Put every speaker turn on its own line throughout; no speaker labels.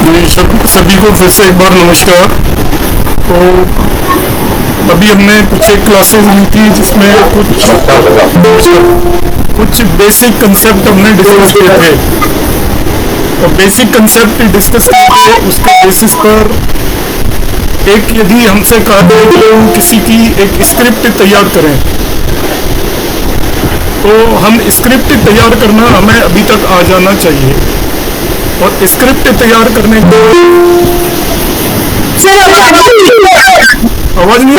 सभी को फिर से एक बार नमस्कार। तो अभी हमने कुछ एक क्लासेस ली थी जिसमें कुछ बेसिक कंसेप्ट हमने डिस्कस किए थे। और बेसिक कंसेप्ट डिस्कस किए उसके बेसिस पर एक यदि हमसे कहा जाए कि हम किसी की एक स्क्रिप्ट तैयार करें तो हम स्क्रिप्ट तैयार करना हमें अभी तक आ जाना चाहिए। और स्क्रिप्ट तैयार करने को आवाज नहीं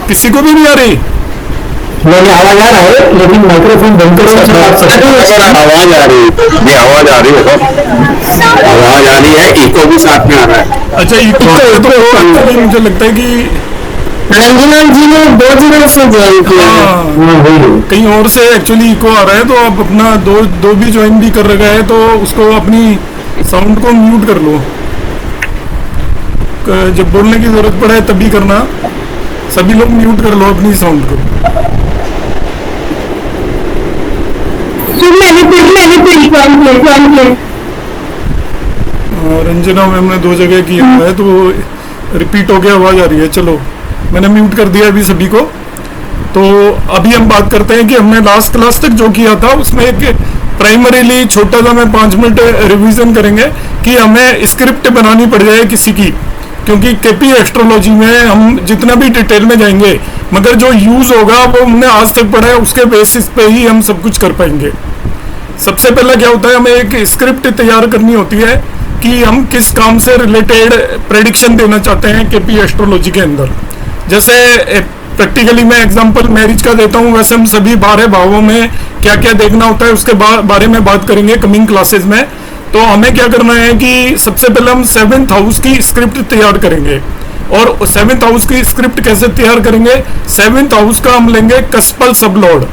किसी को भी नहीं आ रही।
नहीं आवाज आ रहा है लेकिन माइक्रोफोन बंद करो।
आवाज आ रही है, ये आवाज आ रही है, आवाज आ रही है, इको भी साथ में आ रहा है।
अच्छा इको तो मुझे लगता है कि
रंजना जी ने 2 दिनों से ज्वाइन किया है।
कहीं और से एक्चुअली इको आ रहा है, तो आप अपना दो भी ज्वाइन भी कर रखा है तो उसको अपनी साउंड को म्यूट कर लो। जब बोलने की जरूरत पड़े तभी करना। सभी लोग म्यूट कर लो अपनी साउंड को। रंजना मैम ने 2 जगह किया है तो रिपीट हो गया, आवाज आ रही है। चलो मैंने म्यूट कर दिया अभी सभी को। तो अभी हम बात करते हैं कि हमने लास्ट क्लास तक जो किया था उसमें एक प्राइमरीली छोटा सा मैं 5 मिनट रिवीजन करेंगे कि हमें स्क्रिप्ट बनानी पड़ जाए किसी की, क्योंकि केपी एस्ट्रोलॉजी में हम जितना भी डिटेल में जाएंगे मगर जो यूज होगा वो हमने आज तक पढ़ा है, उसके बेसिस पे ही हम सब कुछ कर पाएंगे। सबसे पहले क्या होता है, हमें एक स्क्रिप्ट तैयार करनी होती है कि हम किस काम से रिलेटेड प्रेडिक्शन देना चाहते हैं केपी एस्ट्रोलॉजी के अंदर। जैसे प्रैक्टिकली मैं एग्जांपल मैरिज का देता हूँ, वैसे हम सभी 12 भावों में क्या क्या देखना होता है उसके बारे में बात करेंगे कमिंग क्लासेस में। तो हमें क्या करना है कि सबसे पहले हम 7th हाउस की स्क्रिप्ट तैयार करेंगे। और 7th हाउस की स्क्रिप्ट कैसे तैयार करेंगे, 7th हाउस का हम लेंगे कस्पल सबलॉर्ड,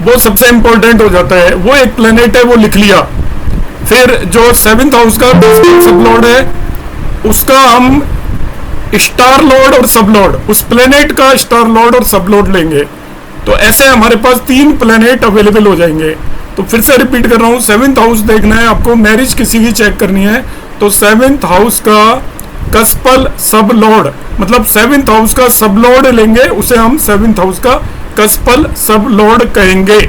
वो सबसे इंपॉर्टेंट हो जाता है। वो एक प्लेनेट है, वो लिख लिया। फिर जो 7th हाउस का सबलॉर्ड है उसका हम स्टार लॉर्ड और सबलॉर्ड, उस प्लेनेट का स्टार लॉर्ड और सबलॉर्ड लेंगे। तो ऐसे हमारे पास 3 प्लेनेट अवेलेबल हो जाएंगे। तो फिर से रिपीट कर रहा हूं, 7th हाउस देखना है आपको, मैरिज किसी की चेक करनी है तो 7th हाउस का कस्पल सब लॉर्ड, मतलब 7th हाउस का सब लॉर्ड लेंगे, उसे हम 7th हाउस का कस्पल सब लॉर्ड कहेंगे।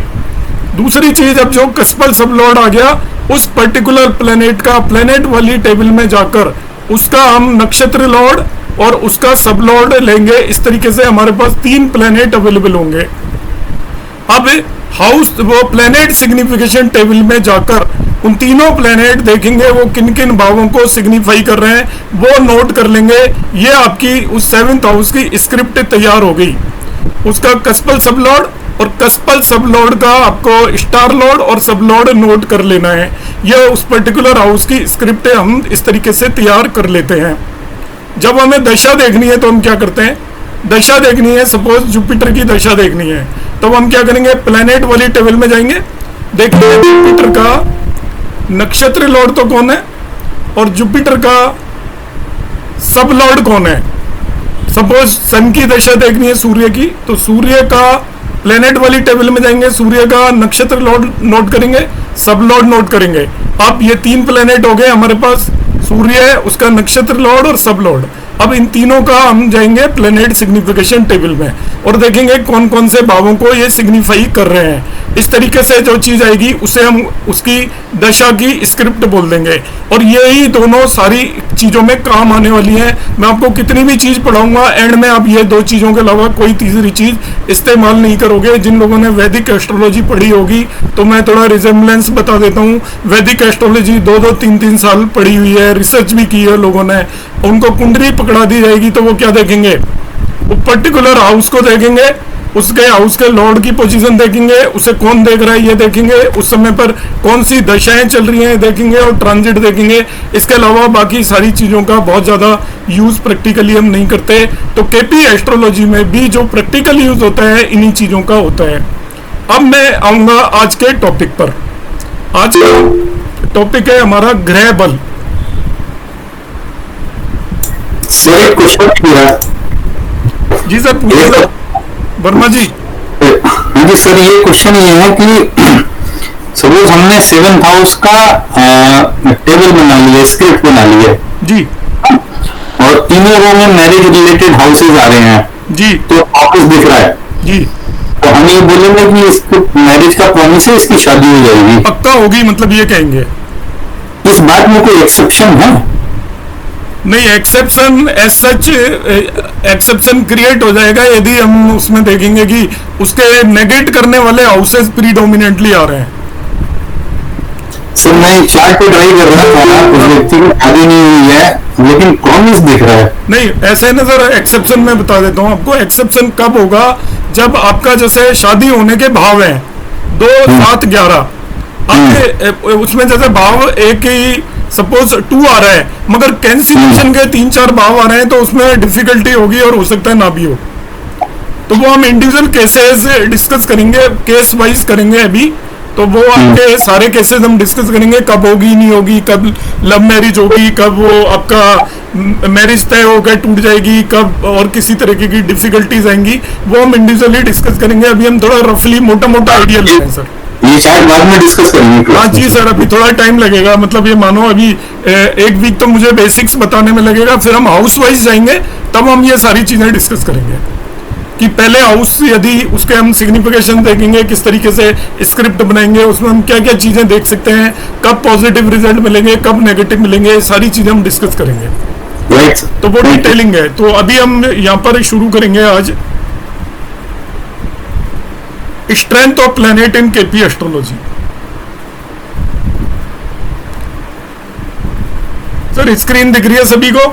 दूसरी चीज, अब जो कस्पल सब लॉर्ड आ गया उस पर्टिकुलर प्लेनेट का प्लेनेट वाली टेबल में जाकर उसका हम नक्षत्र लॉर्ड और उसका सब लॉर्ड लेंगे। इस तरीके से हमारे पास 3 प्लेनेट अवेलेबल होंगे। अब हाउस वो प्लेनेट सिग्निफिकेशन टेबल में जाकर उन तीनों प्लेनेट देखेंगे वो किन किन भावों को सिग्निफाई कर रहे हैं, वो नोट कर लेंगे। ये आपकी उस 7th हाउस की स्क्रिप्ट तैयार हो गई। उसका कस्पल सब लॉर्ड और कस्पल सब लॉर्ड का आपको स्टार लॉर्ड और सब लॉर्ड नोट कर लेना है। यह उस पर्टिकुलर हाउस की स्क्रिप्ट हम इस तरीके से तैयार कर लेते हैं। जब हमें दशा देखनी है तो हम क्या करते हैं, दशा देखनी है, सपोज जुपिटर की दशा देखनी है तो हम क्या करेंगे, प्लेनेट वाली टेबल में जाएंगे, देखेंगे जुपिटर का नक्षत्र लॉर्ड तो कौन है और जुपिटर का सब लॉर्ड कौन है। सपोज सन की दशा देखनी है सूर्य की, तो सूर्य का प्लेनेट वाली टेबल में जाएंगे, सूर्य का नक्षत्र लॉर्ड नोट करेंगे, सब लॉर्ड नोट करेंगे। अब ये 3 प्लेनेट हो गए हमारे पास, सूर्य, उसका नक्षत्र लॉर्ड और सब लॉर्ड। अब इन तीनों का हम जाएंगे प्लेनेट सिग्निफिकेशन टेबल में और देखेंगे कौन कौन से भावों को ये सिग्निफाई कर रहे हैं। इस तरीके से जो चीज आएगी उसे हम उसकी दशा की स्क्रिप्ट बोल देंगे। और यही दोनों सारी चीजों में काम आने वाली है। मैं आपको कितनी भी चीज पढ़ाऊंगा एंड में आप ये 2 चीजों के अलावा कोई तीसरी चीज इस्तेमाल नहीं करोगे। जिन लोगों ने वैदिक एस्ट्रोलॉजी पढ़ी होगी तो मैं थोड़ा रिजेम्बलेंस बता देता हूँ। वैदिक एस्ट्रोलॉजी 2-2, 3-3 साल पढ़ी हुई है, रिसर्च भी की है लोगों ने। उनको कुंडली पकड़ा दी जाएगी तो वो क्या देखेंगे, वो पर्टिकुलर हाउस को देखेंगे, उसके हाउस के लॉर्ड की पोजीशन देखेंगे, उसे कौन देख रहा है ये देखेंगे, उस समय पर कौन सी दशाएं चल रही हैं देखेंगे और ट्रांजिट देखेंगे। इसके अलावा बाकी सारी चीजों का बहुत ज्यादा यूज प्रैक्टिकली हम नहीं करते। तो केपी एस्ट्रोलॉजी में भी जो प्रैक्टिकल यूज होता है इन्हीं चीजों का होता है। अब मैं आऊंगा आज के टॉपिक पर। आज का टॉपिक है हमारा ग्रह बल।
क्वेश्चन
जी सर पूछिए वर्मा जी।
हाँ जी सर, ये क्वेश्चन ये है कि सपोज हमने 7th हाउस का टेबल बना लिया, स्क्रिप्ट बना लिया
जी
और तीनों रो में मैरिज रिलेटेड हाउसेज आ रहे हैं
जी
तो ऑफिस दिख रहा है,
जी,
तो हम ये बोलेंगे कि इसको मैरिज का प्रॉमिस है, इसकी शादी हो जाएगी,
पक्का होगी, मतलब ये कहेंगे।
इस बात में कोई एक्सेप्शन है?
नहीं, exception as such exception create हो जाएगा यदि हम उसमें देखेंगे कि उसके नेगेट करने वाले हाउसेस प्रीडोमिनेंटली आ रहे हैं।
सर मैं चार्ट पे ट्राई कर रहा था, उस व्यक्ति की शादी नहीं हुई है लेकिन प्रॉमिस दिख रहा है। नहीं,
ऐसे ना सर, एक्सेप्शन में बता देता हूँ आपको। एक्सेप्शन कब होगा? जब आपका जैसे शादी होने के भाव हैं 2, 7, 11, आपके उसमें जैसे भाव एक ही सपोज 2 आ रहा है मगर कैंसिलेशन के 3-4 भाव आ रहे हैं तो उसमें डिफिकल्टी होगी और हो सकता है ना भी हो। तो वो हम इंडिविजुअल केसेस डिस्कस करेंगे, केस वाइज करेंगे अभी। तो वो आपके सारे केसेस हम डिस्कस करेंगे, कब होगी नहीं होगी, कब लव मैरिज होगी, कब वो आपका मैरिज तय होकर टूट जाएगी, कब और किसी तरीके की डिफिकल्टीज आएंगी, वो हम इंडिविजुअली डिस्कस करेंगे। अभी हम थोड़ा रफली मोटा मोटा आइडिया ले रहे हैं सर।
ये चार्ट बाद में डिस्कस करेंगे।
हाँ जी सर, अभी थोड़ा टाइम लगेगा, मतलब ये मानो अभी 1 वीक तो मुझे बेसिक्स बताने में लगेगा, फिर हम हाउस वाइज जाएंगे, तब हम ये सारी चीजें डिस्कस करेंगे कि पहले हाउस यदि उसके हम सिग्निफिकेशन देखेंगे, किस तरीके से स्क्रिप्ट बनाएंगे, उसमें हम क्या क्या चीजें देख सकते हैं, कब पॉजिटिव रिजल्ट मिलेंगे, कब नेगेटिव मिलेंगे, सारी चीजें हम डिस्कस करेंगे। तो वो डिटेलिंग है। तो अभी हम यहाँ पर शुरू करेंगे आज strength of planet in KP astrology. Sir screen दिख रही है सभी को?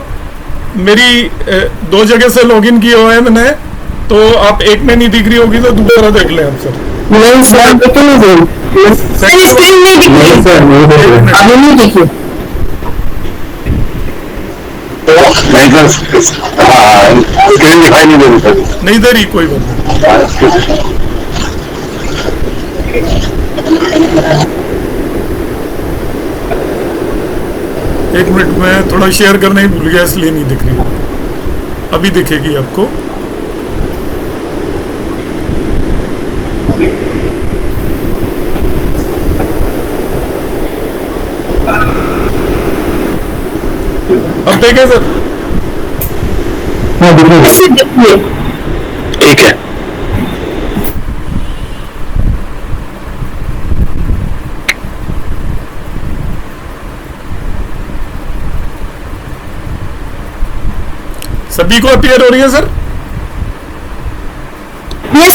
मेरी 2 जगह से लॉगिन किया हुआ है मैंने, तो आप एक में नहीं दिख रही होगी तो दूसरा देख लें आप सर।
नहीं सर, स्क्रीन नहीं दिख रही सर, अभी नहीं दिखी।
स्क्रीन दिखाई नहीं दे रही सर।
नहीं दे रही, कोई बात नहीं। एक मिनट में थोड़ा शेयर करना ही भूल गया इसलिए नहीं दिख रही, अभी दिखेगी आपको। अब देखें सर?
हाँ देखिए,
ठीक है।
सभी को अपीयर हो रही है सर?
Yes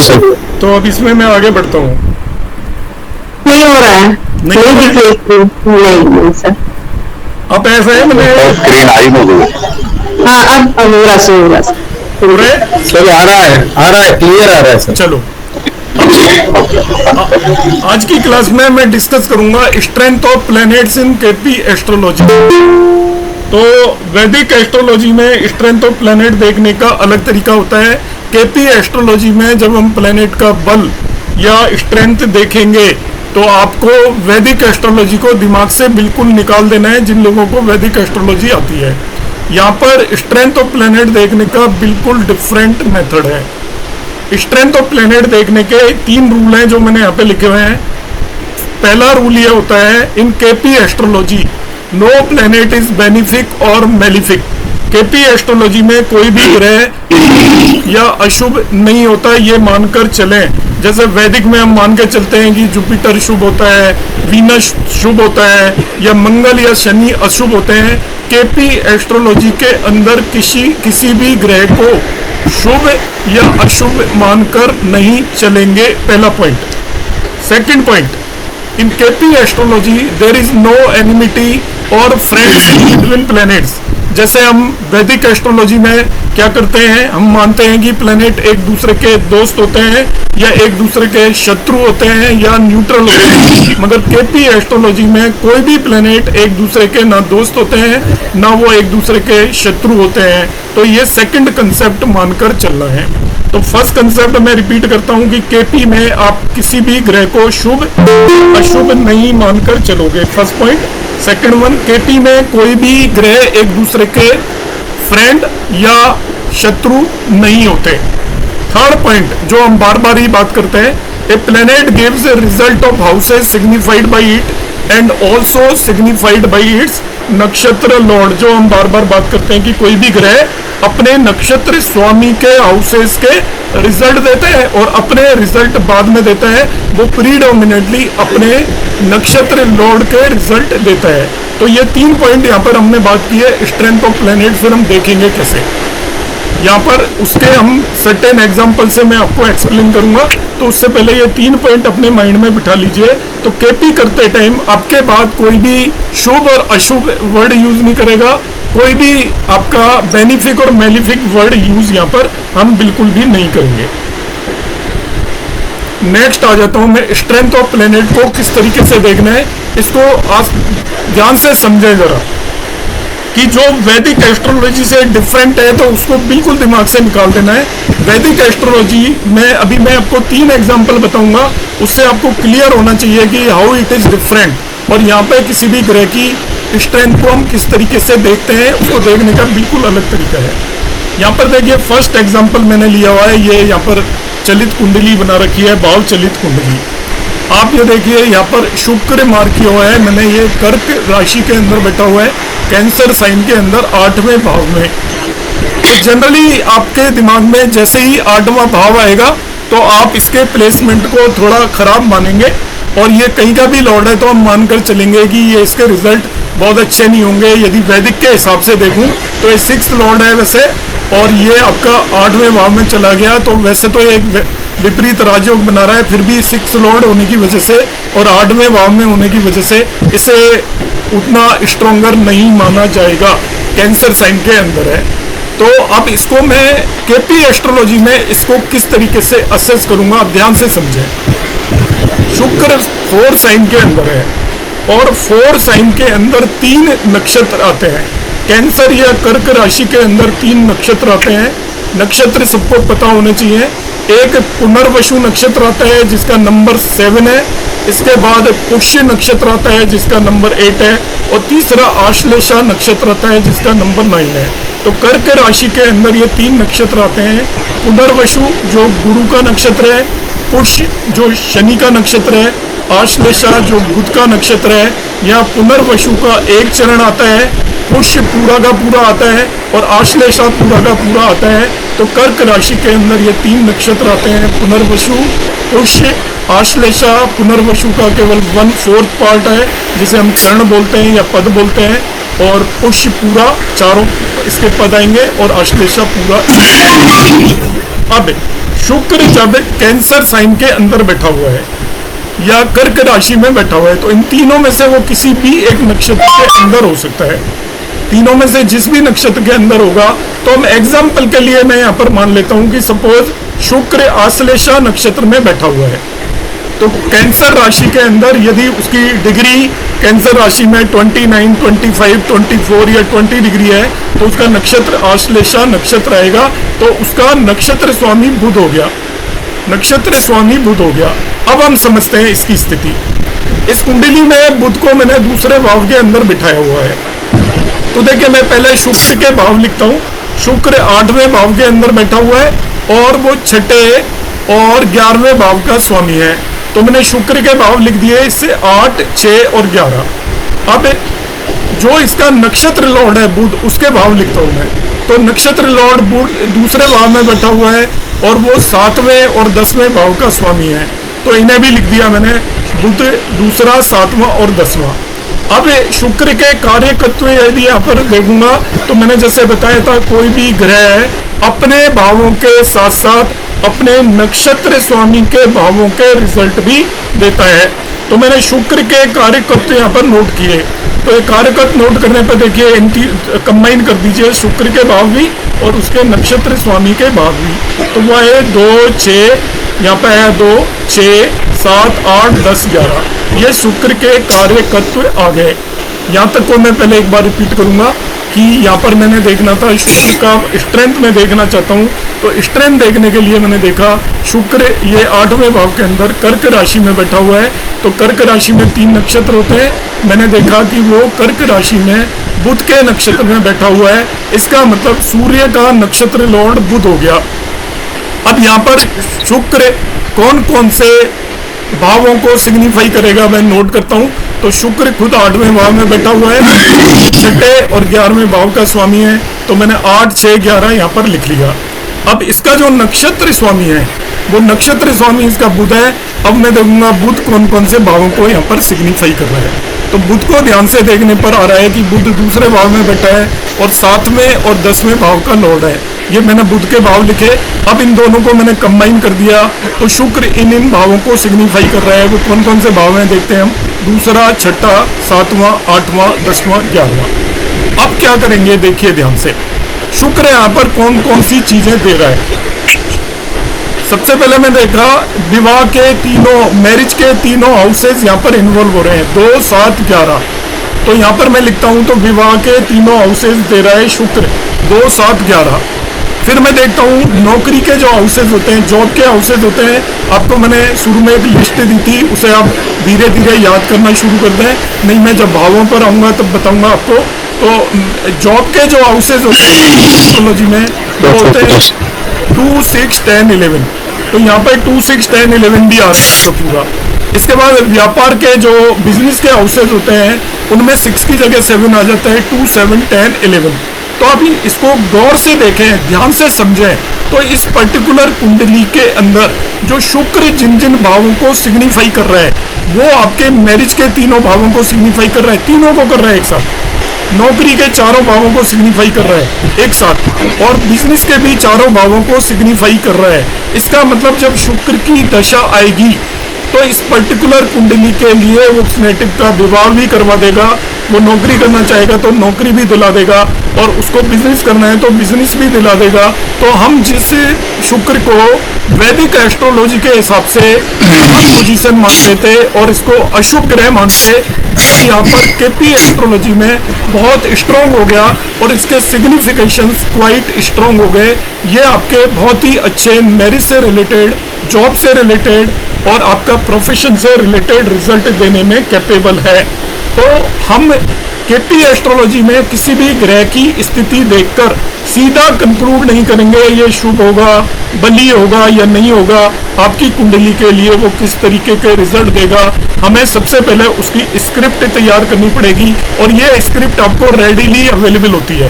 sir.
तो
अब इसमें मैं आगे बढ़ता हूँ।
नहीं हो रहा है, नहीं दिख रही, नहीं सर।
अब ऐसा है, मैंने
स्क्रीन आई नहीं।
हाँ अब हो रहा सर,
सर आ रहा है, क्लियर आ रहा है सर।
चलो, आज की क्लास में मैं डिस्कस करूंगा strength of planets in KP astrology. तो वैदिक एस्ट्रोलॉजी में स्ट्रेंथ ऑफ प्लैनेट देखने का अलग तरीका होता है। केपी एस्ट्रोलॉजी में जब हम प्लैनेट का बल या स्ट्रेंथ देखेंगे तो आपको वैदिक एस्ट्रोलॉजी को दिमाग से बिल्कुल निकाल देना है, जिन लोगों को वैदिक एस्ट्रोलॉजी आती है। यहाँ पर स्ट्रेंथ ऑफ प्लैनेट देखने का बिल्कुल डिफरेंट मेथड है। स्ट्रेंथ ऑफ प्लैनेट देखने के 3 रूल हैं जो मैंने यहाँ पे लिखे हुए हैं। पहला रूल ये होता है, in KP astrology no planet is benefic और मेलिफिक। केपी एस्ट्रोलॉजी में कोई भी ग्रह या अशुभ नहीं होता, ये मानकर चलें। जैसे वैदिक में हम मान के चलते हैं कि जुपिटर शुभ होता है, वीनस शुभ होता है, या मंगल या शनि अशुभ होते हैं। केपी एस्ट्रोलॉजी के अंदर किसी भी ग्रह को शुभ या अशुभ मानकर नहीं चलेंगे, पहला point. Second point, in KP astrology there is no enmity और फ्रेंड्स बिटवीन प्लैनेट्स। जैसे हम वैदिक एस्ट्रोलॉजी में क्या करते हैं, हम मानते हैं कि प्लैनेट एक दूसरे के दोस्त होते हैं या एक दूसरे के शत्रु होते हैं या न्यूट्रल होते हैं, मगर केपी एस्ट्रोलॉजी में कोई भी प्लैनेट एक दूसरे के ना दोस्त होते हैं ना वो एक दूसरे के शत्रु होते हैं। तो ये सेकंड कंसेप्ट मानकर चलना है। तो फर्स्ट कंसेप्ट मैं रिपीट करता हूं कि केपी में आप किसी भी ग्रह को शुभ अशुभ नहीं मानकर चलोगे, first point. Second one, KP में कोई भी ग्रह एक दूसरे के फ्रेंड या शत्रु नहीं होते। थर्ड पॉइंट जो हम बार बार ही बात करते हैं, a planet gives a result of houses signified by it and also signified by its नक्षत्र लॉर्ड। जो हम बार बार बात करते हैं कि कोई भी ग्रह अपने नक्षत्र स्वामी के हाउसेस के रिजल्ट देते हैं और अपने रिजल्ट बाद में देता है, वो प्रीडोमिनेटली अपने नक्षत्र लॉर्ड के रिजल्ट देता है। तो ये 3 पॉइंट यहाँ पर हमने बात की है स्ट्रेंथ ऑफ प्लेनेट, फिर हम देखेंगे कैसे। यहाँ पर उसके हम सर्टेन एग्जाम्पल से मैं आपको एक्सप्लेन करूंगा, तो उससे पहले ये 3 पॉइंट अपने माइंड में बिठा लीजिए। तो केपी करते टाइम आपके बाद कोई भी शुभ और अशुभ वर्ड यूज नहीं करेगा, कोई भी आपका बेनिफिक और मेलिफिक वर्ड यूज यहाँ पर हम बिल्कुल भी नहीं करेंगे। नेक्स्ट आ जाता हूं मैं, स्ट्रेंथ ऑफ प्लेनेट को किस तरीके से देखना है, इसको आज ध्यान से समझे जरा कि जो वैदिक एस्ट्रोलॉजी से डिफरेंट है तो उसको बिल्कुल दिमाग से निकाल देना है। वैदिक एस्ट्रोलॉजी में अभी मैं आपको 3 एग्जांपल बताऊंगा, उससे आपको क्लियर होना चाहिए कि हाउ इट इज डिफरेंट। और यहाँ पे किसी भी ग्रह की स्ट्रेंथ को हम किस तरीके से देखते हैं, उसको देखने का बिल्कुल अलग तरीका है। यहाँ पर देखिए फर्स्ट एग्जाम्पल मैंने लिया हुआ है, ये यहाँ पर चलित कुंडली बना रखी है, भाव चलित कुंडली। आप ये देखिए यहाँ पर शुक्र मार्क किया हुआ है मैंने, ये कर्क राशि के अंदर बैठा हुआ है, कैंसर साइन के अंदर 8वें भाव में। तो जनरली आपके दिमाग में जैसे ही 8वां भाव आएगा तो आप इसके प्लेसमेंट को थोड़ा खराब मानेंगे, और ये कहीं का भी लॉर्ड है तो हम मानकर चलेंगे कि ये इसके रिजल्ट बहुत अच्छे नहीं होंगे। यदि वैदिक के हिसाब से देखूं तो ये 6th लॉर्ड है वैसे, और ये आपका 8वें भाव में चला गया, तो वैसे तो एक विपरीत राजयोग बना रहा है, फिर भी 6th लॉर्ड होने की वजह से और 8वें भाव में होने की वजह से इसे उतना स्ट्रोंगर नहीं माना जाएगा, कैंसर साइन के अंदर है। तो अब इसको मैं केपी एस्ट्रोलॉजी में इसको किस तरीके से असेस करूंगा, आप ध्यान से समझें। शुक्र 4 साइन के अंदर है और 4 साइन के अंदर 3 नक्षत्र आते हैं। कैंसर या कर्क राशि के अंदर 3 नक्षत्र आते हैं। नक्षत्र सबको पता होने चाहिए। एक पुनर्वसु नक्षत्र आता है जिसका नंबर 7 है, इसके बाद पुष्य नक्षत्र आता है जिसका नंबर 8 है, और तीसरा आश्लेषा नक्षत्र आता है जिसका नंबर 9 है। तो कर्क राशि के अंदर ये 3 नक्षत्र आते हैं। पुनर्वसु जो गुरु का नक्षत्र है, पुष्य जो शनि का नक्षत्र है, आश्लेषा जो बुध का नक्षत्र है, यहाँ पुनर्वसु का एक चरण आता है, पुष्य पूरा का पूरा आता है और आश्लेषा पूरा का पूरा आता है। तो कर्क राशि के अंदर ये 3 नक्षत्र आते हैं, पुनर्वसु, पुष्य, आश्लेषा। पुनर्वसु का केवल 1/4 पार्ट है जिसे हम चरण बोलते हैं या पद बोलते हैं, और पुष्य पूरा 4 इसके पद आएंगे और आश्लेषा पूरा। अब शुक्र जब कैंसर साइन के अंदर बैठा हुआ है या कर्क राशि में बैठा हुआ है, तो इन तीनों में से वो किसी भी एक नक्षत्र के अंदर हो सकता है। तीनों में से जिस भी नक्षत्र के अंदर होगा, तो हम एग्जाम्पल के लिए मैं यहाँ पर मान लेता हूँ कि सपोज शुक्र आश्लेषा नक्षत्र में बैठा हुआ है, तो कैंसर राशि के अंदर यदि उसकी डिग्री कैंसर राशि में 29, 25, 24 या 20 डिग्री है, तो उसका नक्षत्र आश्लेषा नक्षत्र आएगा। तो उसका नक्षत्र स्वामी बुध हो गया, नक्षत्र स्वामी बुध हो गया। अब हम समझते हैं इसकी स्थिति। इस कुंडली में बुध को मैंने दूसरे भाव के अंदर बिठाया हुआ है। तो देखिए मैं पहले शुक्र के भाव लिखता हूँ। शुक्र 8वें भाव के अंदर बैठा हुआ है और वो 6ठे और 11वें भाव का स्वामी है। तो मैंने शुक्र के भाव लिख दिए, इससे 8, 6 और 11। अब जो इसका नक्षत्र लॉर्ड है बुध, उसके भाव लिखता हूं मैं। तो नक्षत्र लॉर्ड बुध दूसरे भाव में बैठा हुआ है और वो 7वें और 10वें भाव का स्वामी है। तो इन्हें भी लिख दिया मैंने, बुध दूसरा, 7वां और 10वां। अब शुक्र के कार्यकत्व यदि यहाँ पर देखूंगा तो मैंने जैसे बताया था, कोई भी ग्रह अपने भावों के साथ साथ अपने नक्षत्र स्वामी के भावों के रिजल्ट भी देता है। तो मैंने शुक्र के कार्यकत्व यहाँ पर नोट किए। तो ये कार्यकत्व नोट करने पर देखिए कंबाइन कर दीजिए शुक्र के भाव भी और उसके नक्षत्र स्वामी के भाव भी। तो वह है 2, 6, यहाँ पे है 2, 6, 7, 8, 10, 11। ये शुक्र के कार्यकत्व आ गए। यहाँ तक को मैं पहले एक बार रिपीट करूंगा कि यहाँ पर मैंने देखना था शुक्र का स्ट्रेंथ में देखना चाहता हूँ। तो स्ट्रेंथ देखने के लिए मैंने देखा शुक्र ये 8वें भाव के अंदर कर्क राशि में बैठा हुआ है। तो कर्क राशि में 3 नक्षत्र होते हैं। मैंने देखा कि वो कर्क राशि में बुध के नक्षत्र में बैठा हुआ है। इसका मतलब सूर्य का नक्षत्र लॉर्ड बुध हो गया। अब यहाँ पर शुक्र कौन कौन से भावों को सिग्निफाई करेगा मैं नोट करता हूँ। तो शुक्र खुद 8वें भाव में बैठा हुआ है, 6ठे और 11वें भाव का स्वामी है। तो मैंने 8, 6, 11 यहाँ पर लिख लिया। अब इसका जो नक्षत्र स्वामी है वो नक्षत्र स्वामी इसका बुध है। अब मैं देखूंगा बुध कौन कौन से भावों को यहाँ पर सिग्निफाई कर रहा है। तो बुध को ध्यान से देखने पर आ रहा है कि बुध दूसरे भाव में बैठा है और 7वें और 10वें भाव का लॉर्ड है। ये मैंने बुध के भाव लिखे। अब इन दोनों को मैंने कंबाइन कर दिया तो शुक्र इन भावों को सिग्निफाई कर रहा है। वो कौन कौन से भाव हैं देखते हैं हम। दूसरा, छठा, 7वां, 8वां, 10वां, 11वां। अब क्या करेंगे देखिए ध्यान से। शुक्र यहाँ पर कौन कौन सी चीजें दे रहा है। सबसे पहले मैं देखा विवाह के तीनों, मैरिज के तीनों हाउसेस यहाँ पर इन्वॉल्व हो रहे हैं, 2, 7, 11। तो यहाँ पर मैं लिखता हूँ तो विवाह के तीनों हाउसेस दे रहा है शुक्र, 2, 7, 11। फिर मैं देखता हूँ नौकरी के जो हाउसेस होते हैं, जॉब के हाउसेस होते हैं। आपको मैंने शुरू में एक लिस्ट दी थी, उसे आप धीरे धीरे याद करना शुरू कर दें, नहीं मैं जब भावों पर आऊँगा तब बताऊँगा आपको। तो जॉब के जो हाउसेस होते हैं एस्ट्रोलॉजी में वो होते हैं 2, 6, 10, 11। तो यहाँ पर 2, 6, 10, 11 भी आ रहा है पूरा। इसके बाद व्यापार के जो बिजनेस के हाउसेस होते हैं उनमें 6 की जगह 7 आ जाता है, 2, 7, 10, 11। तो अभी इसको गौर से देखें, ध्यान से समझें। तो इस पर्टिकुलर कुंडली के अंदर जो शुक्र जिन जिन भावों को सिग्निफाई कर रहा है वो आपके मैरिज के तीनों भावों को सिग्निफाई कर रहा है, तीनों को कर रहा है एक साथ। नौकरी के चारों भावों को सिग्निफाई कर रहा है एक साथ, और बिजनेस के भी चारों भावों को सिग्निफाई कर रहा है। इसका मतलब जब शुक्र की दशा आएगी तो इस पर्टिकुलर कुंडली के लिए उस नेटिव का विवाह भी करवा देगा। वो नौकरी करना चाहेगा तो नौकरी भी दिला देगा, और उसको बिजनेस करना है तो बिजनेस भी दिला देगा। तो हम जिस शुक्र को वैदिक एस्ट्रोलॉजी के हिसाब से पोजीशन मानते थे और इसको अशुभ ग्रह मानते, यहाँ पर केपी एस्ट्रोलॉजी में बहुत स्ट्रॉन्ग हो गया और इसके सिग्निफिकेशंस क्वाइट स्ट्रॉन्ग हो गए। ये आपके बहुत ही अच्छे मैरिज से रिलेटेड, जॉब से रिलेटेड और आपका प्रोफेशन से रिलेटेड रिजल्ट देने में कैपेबल है। तो हम केपी एस्ट्रोलॉजी में किसी भी ग्रह की स्थिति देखकर सीधा कंक्लूड नहीं करेंगे ये शुभ होगा, बली होगा या नहीं होगा। आपकी कुंडली के लिए वो किस तरीके के रिजल्ट देगा, हमें सबसे पहले उसकी स्क्रिप्ट तैयार करनी पड़ेगी, और ये स्क्रिप्ट आपको रेडीली अवेलेबल होती है,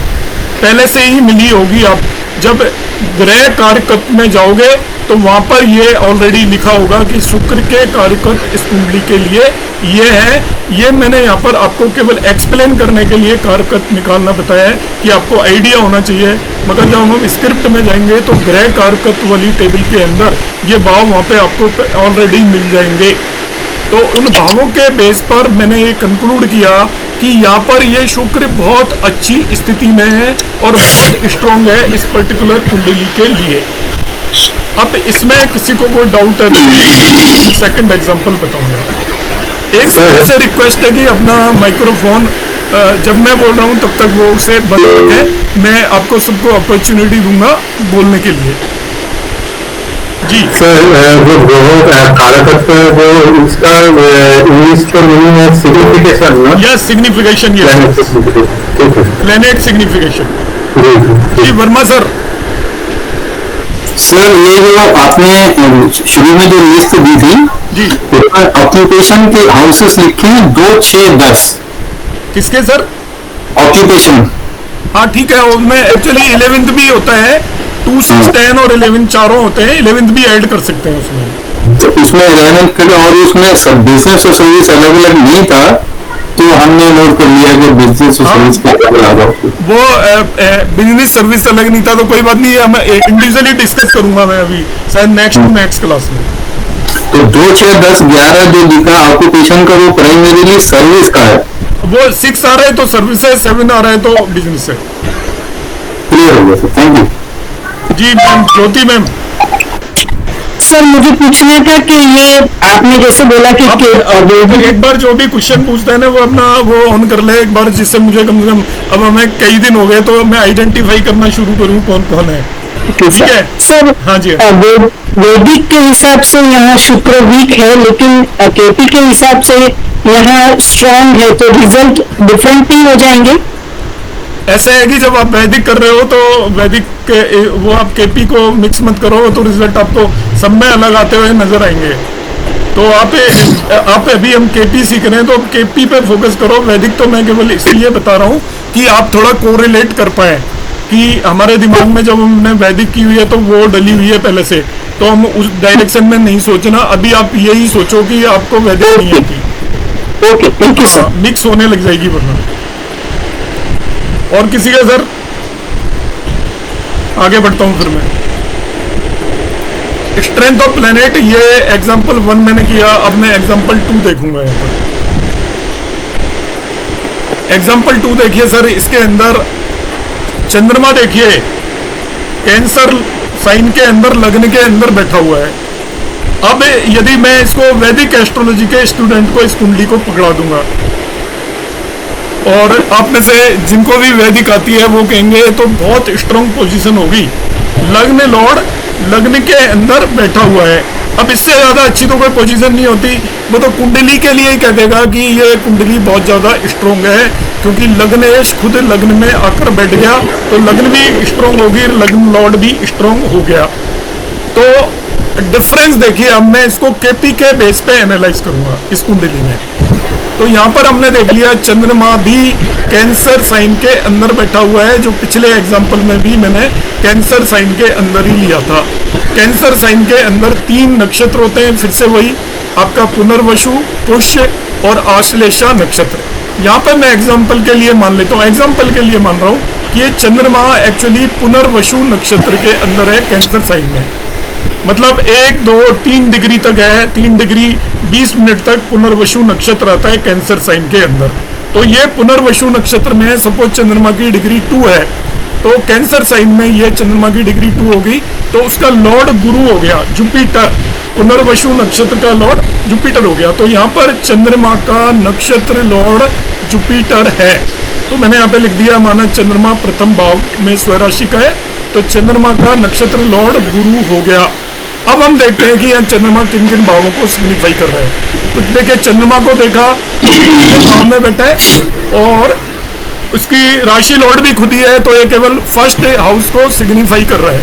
पहले से ही मिली होगी। आप जब ग्रह कारकत्व में जाओगे तो वहां पर ये ऑलरेडी लिखा होगा कि शुक्र के कारकत्व इस कुंडली के लिए ये है। ये मैंने यहाँ पर आपको केवल एक्सप्लेन करने के लिए कारकत्व निकालना बताया है कि आपको आइडिया होना चाहिए, मगर जब हम स्क्रिप्ट में जाएंगे तो ग्रह कारकत्व वाली टेबल के अंदर ये भाव वहाँ पे आपको ऑलरेडी मिल जाएंगे। तो उन भावों के बेस पर मैंने ये कंक्लूड किया कि यहाँ पर ये शुक्र बहुत अच्छी स्थिति में है और बहुत स्ट्रॉन्ग है इस पर्टिकुलर कुंडली के लिए। अब इसमें किसी को कोई डाउट है, सेकंड एग्जांपल बताऊंगा। एक से रिक्वेस्ट है कि अपना माइक्रोफोन जब मैं बोल रहा हूँ तब तक वो उसे बंद रखें, मैं आपको सबको अपॉर्चुनिटी दूंगा बोलने के लिए। जी
सर, वो कारकत्व वो इसका इंग्लिश तो नहीं है, सिग्निफिकेशन ना?
Yes, signification, yes, planet signification. जी वर्मा सर।
सर ये जो आपने शुरू में जो लिस्ट दी थी
जी,
ऑक्यूपेशन के हाउसेस लिखे हैं 2, 6, 10। किसके सर? ऑक्यूपेशन।
हाँ ठीक है, उसमें एक्चुअली 11th भी होता है, 2, 6, 10 और 11 चारों होते हैं, 11th भी ऐड कर सकते हैं उसमें।
तो उसमें 11th के और उसमें सब बिजनेस और सर्विस अलग अलग नहीं था, तो हमने नोट कर लिया कि बिजनेस और सर्विस का अलग अलग। वो
बिजनेस सर्विस अलग नहीं था तो कोई बात नहीं है, मैं इंडिविजुअली डिस्कस करूंगा मैं अभी शायद नेक्स्ट क्लास में।
तो 2, 6, 10, 11 जो लिखा ऑक्यूपेशन का वो प्राइमरीली सर्विस का है।
वो 6 आ रहा है तो सर्विस है, 7 आ रहा है तो बिजनेस है।
क्लियर हो गया सर, थैंक यू।
जी मैम, ज्योति मैम।
सर मुझे पूछना था कि ये आपने जैसे बोला कि
एक बार जो भी क्वेश्चन पूछता है ना वो अपना वो ऑन कर ले एक बार, जिससे मुझे कम से कम, अब हमें कई दिन हो गए तो मैं आइडेंटिफाई करना शुरू करूँ कौन कौन है। ठीक है
सर।
हाँ जी,
वैदिक के हिसाब से यहाँ शुक्र वीक है, लेकिन केपी के हिसाब से यहाँ स्ट्रॉन्ग है, तो रिजल्ट डिफरेंट नहीं हो जाएंगे?
ऐसा है कि जब आप वैदिक कर रहे हो तो वैदिक के वो आप केपी को मिक्स मत करो तो रिजल्ट आपको सब में अलग आते हुए नजर आएंगे। तो आप अभी हम केपी सीख रहे हैं तो केपी पे फोकस करो। वैदिक तो मैं केवल इसलिए बता रहा हूँ कि आप थोड़ा कोरिलेट कर पाए कि हमारे दिमाग में जब हमने वैदिक की हुई है तो वो डली हुई है पहले से, तो हम उस डायरेक्शन में नहीं सोचना। अभी आप यही सोचो कि आपको वैदिक नहीं आती,
okay thank you sir.
Mix होने लग जाएगी वरना। और किसी का सर आगे बढ़ता हूं फिर मैं। स्ट्रेंथ ऑफ प्लेनेट, ये एग्जांपल 1 मैंने किया, अब मैं एग्जांपल 2 देखूंगा यहाँ पर। एग्जांपल 2 देखिए सर, इसके अंदर चंद्रमा देखिए कैंसर साइन के अंदर लगने के अंदर बैठा हुआ है। अब यदि मैं इसको वैदिक एस्ट्रोलॉजी के स्टूडेंट को इस कुंडली को पकड़ा दूंगा और आप में से जिनको भी वैदिक आती है वो कहेंगे तो बहुत स्ट्रांग पोजीशन होगी, लग्न लॉर्ड लग्न के अंदर बैठा हुआ है। अब इससे ज्यादा अच्छी तो कोई पोजीशन नहीं होती। वो तो कुंडली के लिए ही कह देगा कि ये कुंडली बहुत ज्यादा स्ट्रांग है, क्योंकि लग्नेश खुद लग्न में आकर बैठ गया तो लग्न भी स्ट्रांग होगी, लग्न लॉर्ड भी स्ट्रांग हो गया। तो डिफरेंस देखिए, अब मैं इसको केपी के बेस पे एनालाइज करूंगा इस कुंडली में। तो यहाँ पर हमने देख लिया चंद्रमा भी कैंसर साइन के अंदर बैठा हुआ है, जो पिछले एग्जाम्पल में भी मैंने कैंसर साइन के अंदर ही लिया था। कैंसर साइन के अंदर 3 नक्षत्र होते हैं, फिर से वही आपका पुनर्वसु, पुष्य और आश्लेषा नक्षत्र। यहाँ पर मैं एग्जाम्पल के लिए मान लेता हूँ, एग्जाम्पल के लिए मान रहा हूँ कि ये चंद्रमा एक्चुअली पुनर्वसु नक्षत्र के अंदर है कैंसर साइन में। मतलब 1, 2, 3 डिग्री तक है, 3 डिग्री 20 मिनट तक पुनर्वसु नक्षत्र आता है कैंसर साइन के अंदर। तो ये पुनर्वसु नक्षत्र में है, सपोज चंद्रमा की डिग्री 2 है तो कैंसर साइन में ये चंद्रमा की डिग्री 2 होगी, तो उसका लॉर्ड गुरु हो गया जुपिटर, पुनर्वसु नक्षत्र का लॉर्ड जुपिटर हो गया। तो यहाँ पर चंद्रमा का नक्षत्र लॉर्ड जुपिटर है। तो मैंने यहाँ पे लिख दिया, माना चंद्रमा प्रथम भाव में स्वराशि का है, तो चंद्रमा का नक्षत्र लॉर्ड गुरु हो गया। अब हम देखते हैं कि यह चंद्रमा किन किन भावों को सिग्निफाई कर रहा है। तो देखिए चंद्रमा को देखा भाव में बैठा है और उसकी राशि लॉर्ड भी खुद ही है, तो ये केवल फर्स्ट हाउस को सिग्निफाई कर रहा है।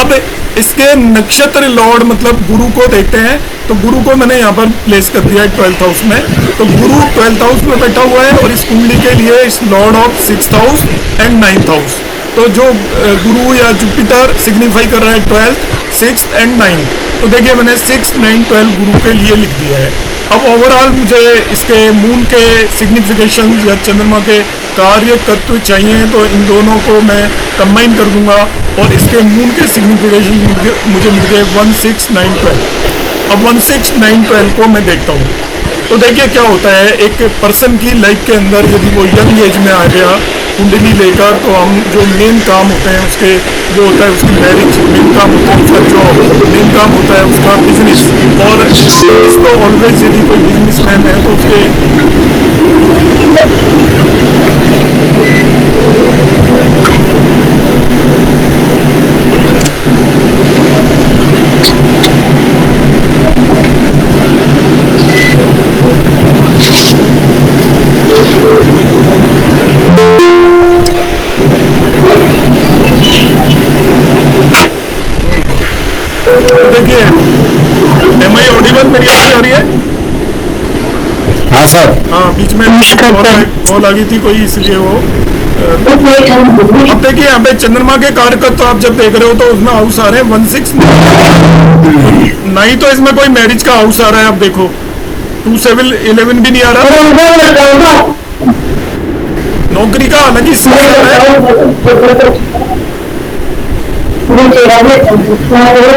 अब इसके नक्षत्र लॉर्ड मतलब गुरु को देखते हैं, तो गुरु को मैंने यहाँ पर प्लेस कर दिया है 12th हाउस में। तो गुरु 12th हाउस में बैठा हुआ है और इस कुंडली के लिए इस Lord of 6th house and 9th house. तो जो गुरु या जुपिटर सिग्निफाई कर रहा है 12th, 6th एंड 9th। तो देखिए मैंने 6, 9, 12 गुरु के लिए लिख दिया है। अब ओवरऑल मुझे इसके मून के सिग्निफिकेशन या चंद्रमा के कार्य तत्व चाहिए, तो इन दोनों को मैं कंबाइन कर दूंगा और इसके मून के सिग्निफिकेशन मुझे मिल गए 1, 6, 9, 12। अब 1, 6, 9, 12 को मैं देखता हूँ। तो देखिए क्या होता है, एक पर्सन की लाइफ के अंदर यदि वो यंग एज में आ गया कुंडली लेकर, तो हम जो मेन काम होते हैं उसके जो होता है उसकी मैरिज, मेन काम होता है उसका जॉब, मेन काम होता है उसका बिजनेस। और इसको ऑलवेज यदि कोई बिजनेसमैन है तो उसके देखिए एम आई ऑडिबल मेरी आवाज आ रही है?
हाँ सर।
हाँ बीच में कॉल आ गई थी कोई, इसलिए वो अब देखिए यहाँ पे चंद्रमा के कारक तो आप जब देख रहे हो तो उसमें हाउस आ रहे हैं 1, 6, 9। तो इसमें कोई मैरिज का हाउस आ रहा है, आप देखो 2, 7, 11 भी नहीं आ रहा। नौकरी का हालांकि 6 आ रहा है।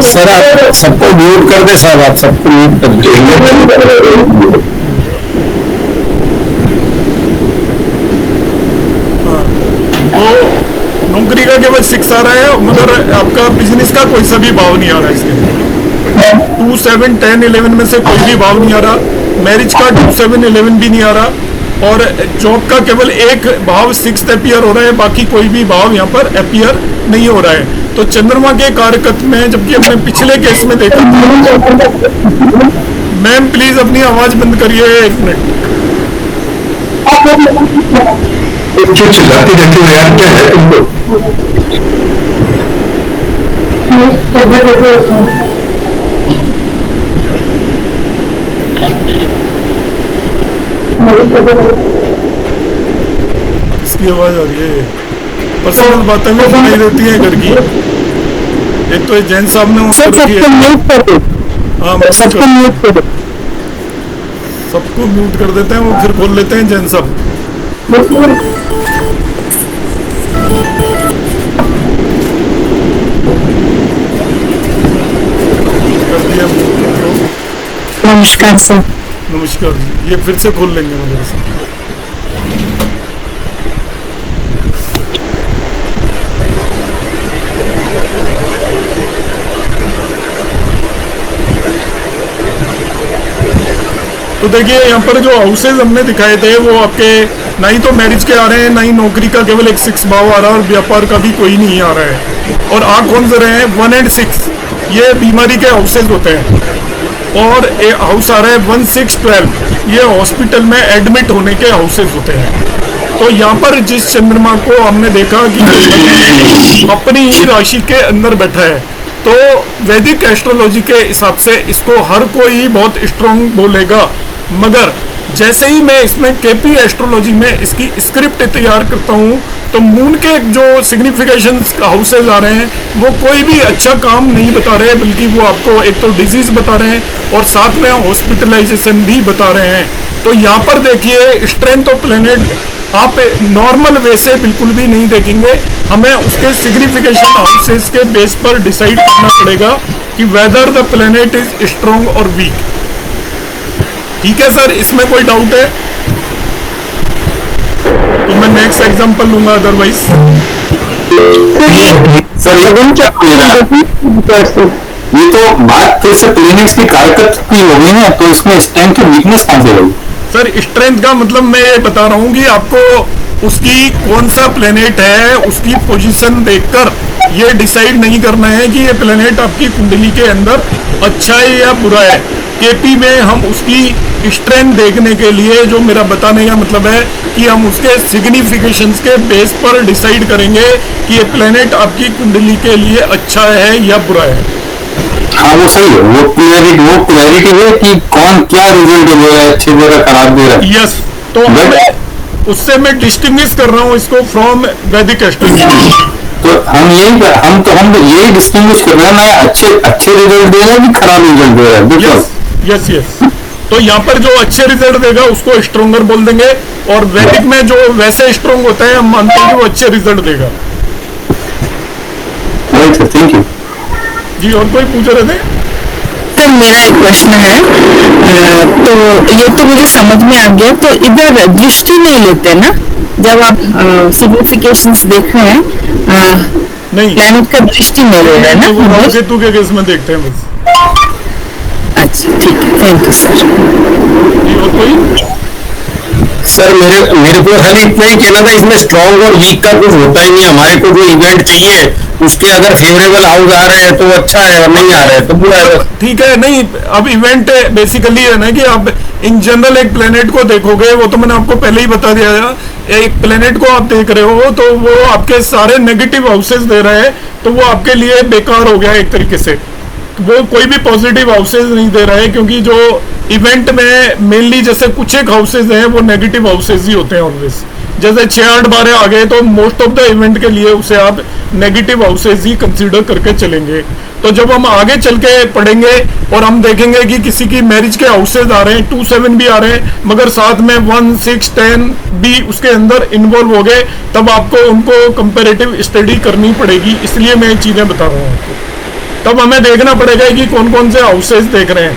सर आप सबको म्यूट कर दे, साहब आप सबको म्यूट कर दीजिए।
नौकरी का केवल 6 आ रहा है, मगर आपका बिजनेस का कोई सा भी भाव नहीं आ रहा है इसमें। 2, 7, 10, 11 में से कोई भी भाव नहीं आ रहा। मैरिज का 2, 7, 11 भी नहीं आ रहा। और जॉब का केवल एक भाव 6th अपीयर हो रहा है, बाकी कोई भी भाव यहाँ पर अपीयर नहीं हो रहा है। तो चंद्रमा के कारकत्व में, जबकि हमने पिछले केस में देखा, मैम प्लीज अपनी आवाज बंद करिए 1 मिनट।
क्यों चिल्लाती रहती हो यार, क्या है तुमको?
इसकी आवाज आ रही है। पर्सनल बातें भी सुनाई देती हैं घर की। एक तो ये जैन साहब ने वहाँ
सर
पर रखी
सबको
है।
म्यूट कर दो,
हाँ, म्यूट
सबको
कर-
म्यूट कर दो।
सबको म्यूट कर देते हैं, वो फिर खोल लेते हैं जैन साहब। कर दिया म्यूट।
नमस्कार सर।
नमस्कार जी, ये फिर से खोल लेंगे मगर से। तो देखिए यहाँ पर जो हाउसेज हमने दिखाए थे वो आपके ना ही तो मैरिज के आ रहे हैं, ना ही नौकरी का केवल एक 6 भाव आ रहा है, और व्यापार का भी कोई नहीं आ रहा है। और आ कौन से रहे हैं 1 और 6, ये बीमारी के हाउसेज होते हैं। और एक हाउस आ रहा है 1, 6, 12, ये हॉस्पिटल में एडमिट होने के हाउसेज होते हैं। तो यहाँ पर जिस चंद्रमा को हमने देखा कि अपनी ही राशि के अंदर बैठा है, तो वैदिक एस्ट्रोलॉजी के हिसाब से इसको हर कोई बहुत स्ट्रॉन्ग बोलेगा। मगर जैसे ही मैं इसमें केपी एस्ट्रोलॉजी में इसकी स्क्रिप्ट तैयार करता हूँ, तो मून के जो सिग्निफिकेशन हाउसेज आ रहे हैं वो कोई भी अच्छा काम नहीं बता रहे, बल्कि वो आपको एक तो डिजीज बता रहे हैं और साथ में हॉस्पिटलाइजेशन भी बता रहे हैं। तो यहाँ पर देखिए स्ट्रेंथ ऑफ प्लेनेट आप नॉर्मल वे से बिल्कुल भी नहीं देखेंगे, हमें उसके सिग्निफिकेशन हाउसेस के बेस पर डिसाइड करना पड़ेगा कि whether the planet is strong और वीक। ठीक है सर, इसमें कोई डाउट है तो मैं नेक्स्ट एग्जांपल लूंगा, अदरवाइज
सर ये तो बात फिर से प्लेनेट्स की कारकत की हो गई ना, तो इसमें स्ट्रेंथ की वीकनेस कहाँ से रही?
सर स्ट्रेंथ का मतलब मैं ये बता रहा हूँ कि आपको उसकी कौन सा प्लेनेट है उसकी पोजीशन देखकर ये डिसाइड नहीं करना है कि ये प्लेनेट आपकी कुंडली के अंदर अच्छा है या बुरा है। केपी में हम उसकी स्ट्रेंथ देखने के लिए, जो मेरा बताने का मतलब है कि हम उसके सिग्निफिकेशंस के बेस पर डिसाइड करेंगे कि ये प्लेनेट आपकी कुंडली के लिए अच्छा है या बुरा है।
हाँ वो सही है, वो क्लैरिटी है कि कौन क्या रिजल्ट दे रहा है, अच्छे दे रहा है, खराब दे रहा है।
यस, तो उससे मैं डिस्टिंग्विश कर रहा हूँ इसको फ्रॉम वैदिक एस्ट्रोलॉजी।
तो हम यही डिस्टिंग्विश कर रहे हैं ना, अच्छे रिजल्ट दे रहा है कि खराब रिजल्ट दे रहा है।
यस यस यस, तो यहाँ पर जो अच्छे रिजल्ट देगा उसको स्ट्रोंगर बोल देंगे, और वैदिक में जो वैसे स्ट्रोंग होता है हम मानते हैं कि वो अच्छे रिजल्ट देगा।
Right sir, thank you.
जी, और कोई पूछ रहे थे?
सर मेरा एक प्रश्न है, तो ये तो मुझे समझ में आ गया, तो इधर दृष्टि नहीं लेते ना जब आप सिग्निफिकेशंस देख रहे हैं?
नहीं,
प्लैनेट का दृष्टि नहीं ले रहे हैं
तो वो
ना?
राहु-केतु के केस में देखते हैं बस।
अच्छा ठीक है, थैंक यू सर।
जी, और कोई?
सर मेरे को खाली इतना ही कहना था, इसमें स्ट्रॉन्ग और वीक का कुछ होता ही नहीं। हमारे को जो इवेंट चाहिए उसके अगर फेवरेबल हाउस आ रहे हैं तो अच्छा है, और नहीं आ रहे हैं तो बुरा है।
ठीक है, नहीं अब इवेंट बेसिकली है ना कि आप इन जनरल एक प्लेनेट को देखोगे, वो तो मैंने आपको पहले ही बता दिया है। एक प्लेनेट को आप देख रहे हो तो वो आपके सारे नेगेटिव हाउसेस दे रहे हैं, तो वो आपके लिए बेकार हो गया एक तरीके से। वो कोई भी पॉजिटिव हाउसेस नहीं दे रहा है, क्योंकि जो इवेंट में मेनली जैसे कुछ एक हाउसेस हैं वो नेगेटिव हाउसेस ही होते हैं ऑलवेज। जैसे 6, 8, 12 आ गए तो मोस्ट ऑफ द इवेंट के लिए उसे आप नेगेटिव हाउसेस ही कंसीडर करके चलेंगे। तो जब हम आगे चल के पढ़ेंगे और हम देखेंगे कि किसी की मैरिज के हाउसेज आ रहे हैं, 2, 7 भी आ रहे हैं, मगर साथ में 1, 6, 10 भी उसके अंदर इन्वॉल्व हो गए, तब आपको उनको कंपैरेटिव स्टडी करनी पड़ेगी। इसलिए मैं ये चीज़ें बता रहा हूँ आपको। तब हमें देखना पड़ेगा कि कौन कौन से हाउसेज देख रहे हैं।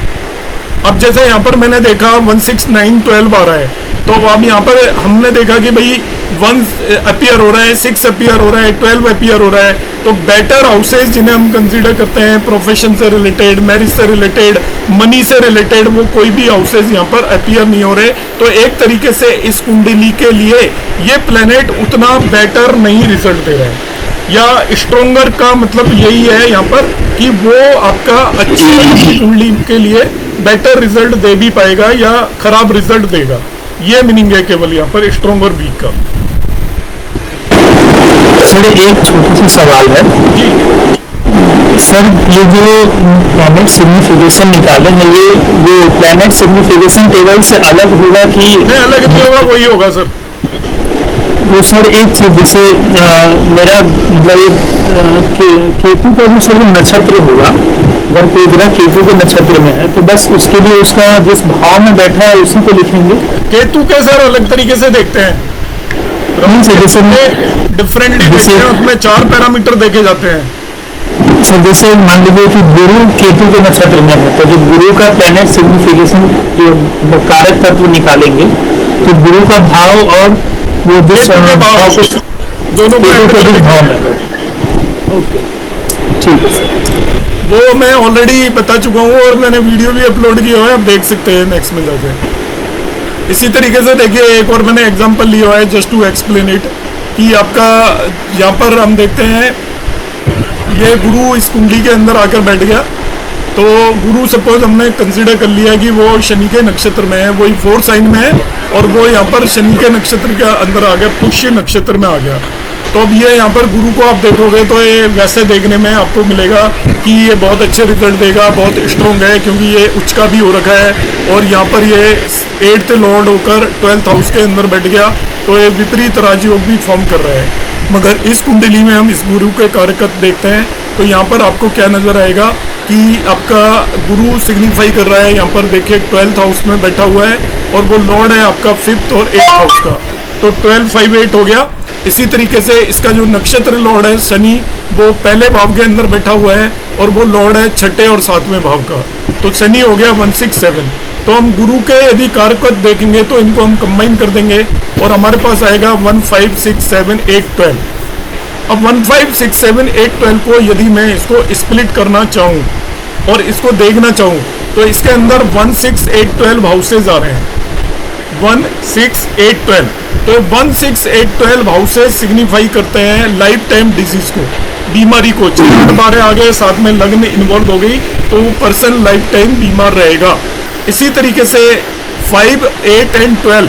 अब जैसे यहाँ पर मैंने देखा 1, 6, 9, 12 आ रहा है, तो अब यहाँ पर हमने देखा कि भाई 1 अपीयर हो रहा है, 6 अपीयर हो रहा है, 12 अपीयर हो रहा है। तो बेटर हाउसेज जिन्हें हम कंसीडर करते हैं प्रोफेशन से रिलेटेड, मैरिज से रिलेटेड, मनी से रिलेटेड, वो कोई भी हाउसेज यहाँ पर अपीयर नहीं हो रहे। तो एक तरीके से इस कुंडली के लिए ये प्लेनेट उतना बेटर नहीं रिजल्ट दे रहा है, या स्ट्रोंगर का मतलब यही है यहाँ पर कि वो आपका अच्छी कुंडली के लिए बेटर रिजल्ट दे भी पाएगा या खराब रिजल्ट देगा। ये मीनिंग है केवल यहाँ पर स्ट्रोंग और वीक का।
सर एक छोटी सी सवाल है सर, ये जो प्लैनेट सिग्निफिकेशन निकाले हैं, ये प्लैनेट सिग्निफिकेशन टेबल से अलग होगा कि
नहीं? अलग नहीं होगा, वही होगा सर।
वो सर एक चीज जैसे मेरा मतलब केतु का जो सर नक्षत्र होगा, अगर कोई ग्रह केतु के नक्षत्र में है तो बस उसके लिए उसका जिस भाव में बैठा है उसी को लिखेंगे।
केतु के सर अलग तरीके से देखते हैं,
जैसे
डिफरेंटली देखते हैं, उसमें 4 पैरामीटर देखे जाते हैं।
सर जैसे मान लीजिए कि गुरु केतु के नक्षत्र में है, तो जब गुरु का प्लैनेट सिग्निफिकेशन जो कारक तत्व निकालेंगे तो गुरु का भाव और वो
दोनों
भाव में। ओके ठीक है सर,
वो मैं ऑलरेडी बता चुका हूँ और मैंने वीडियो भी अपलोड किया है, आप देख सकते हैं नेक्स्ट में जाके। इसी तरीके से देखिए एक और मैंने एग्जांपल लिया है जस्ट टू एक्सप्लेन इट, कि आपका यहाँ पर हम देखते हैं ये गुरु इस कुंडली के अंदर आकर बैठ गया, तो गुरु सपोज हमने कंसीडर कर लिया कि वो शनि के नक्षत्र में है, वही 4 साइन में है और वो यहाँ पर शनि के नक्षत्र के अंदर आ गया, पुष्य नक्षत्र में आ गया। तो अब ये यहाँ पर गुरु को आप देखोगे तो ये वैसे देखने में आपको मिलेगा कि ये बहुत अच्छे रिजल्ट देगा, बहुत स्ट्रॉन्ग है, क्योंकि ये उच्च का भी हो रखा है और यहाँ पर ये 8th लॉर्ड होकर 12th हाउस के अंदर बैठ गया, तो ये विपरीत राजयोग भी फॉर्म कर रहा है। मगर इस कुंडली में हम इस गुरु के कारकत्व देखते हैं तो यहाँ पर आपको क्या नजर आएगा कि आपका गुरु सिग्निफाई कर रहा है, यहाँ पर देखिए 12th हाउस में बैठा हुआ है और वो लॉर्ड है आपका 5th और 8th हाउस का, तो 12, 5, 8 हो गया। इसी तरीके से इसका जो नक्षत्र लॉर्ड है शनि, वो पहले भाव के अंदर बैठा हुआ है और वो लॉर्ड है 6ठे और 7वें भाव का, तो शनि हो गया 1, 6, 7। तो हम गुरु के यदि कारकत्व देखेंगे तो इनको हम कंबाइन कर देंगे और हमारे पास आएगा 1, 5, 6, 7, 8, 12। अब 1, 5, 6, 7, 8, 12 को यदि मैं इसको स्प्लिट करना चाहूँ और इसको देखना चाहूँ तो इसके अंदर 1, 6, 8, 12 हाउसेज आ रहे हैं, 1, 6, 8, 12। तो 1, 6, 8, 12 हाउसेज सिग्निफाई करते हैं लाइफ टाइम डिजीज को, बीमारी को। 4 12 आ गए, साथ में लग्न इन्वॉल्व हो गई तो वो पर्सन लाइफ टाइम बीमार रहेगा। इसी तरीके से 5, 8 एंड 12,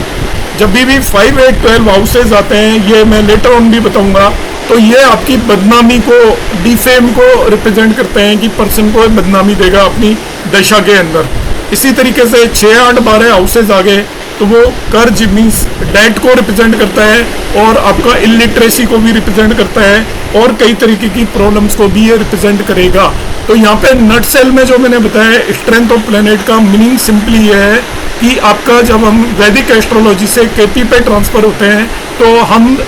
जब भी 5, 8, 12 हाउसेज आते हैं, ये मैं लेटर ऑन भी बताऊंगा, तो ये आपकी बदनामी को, डिफेम को रिप्रेजेंट करते हैं कि पर्सन को बदनामी देगा अपनी दशा के अंदर। इसी तरीके से 6, 8, 12 हाउसेज आ गए तो वो कर्ज मीन्स डेट को रिप्रेजेंट करता है और आपका इलिटरेसी को भी रिप्रेजेंट करता है और कई तरीके की प्रॉब्लम्स को भी ये रिप्रेजेंट करेगा। तो यहाँ पे नट सेल में जो मैंने बताया स्ट्रेंथ ऑफ प्लेनेट का मीनिंग सिंपली ये है कि आपका जब हम वैदिक एस्ट्रोलॉजी से केपी पे ट्रांसफर होते हैं तो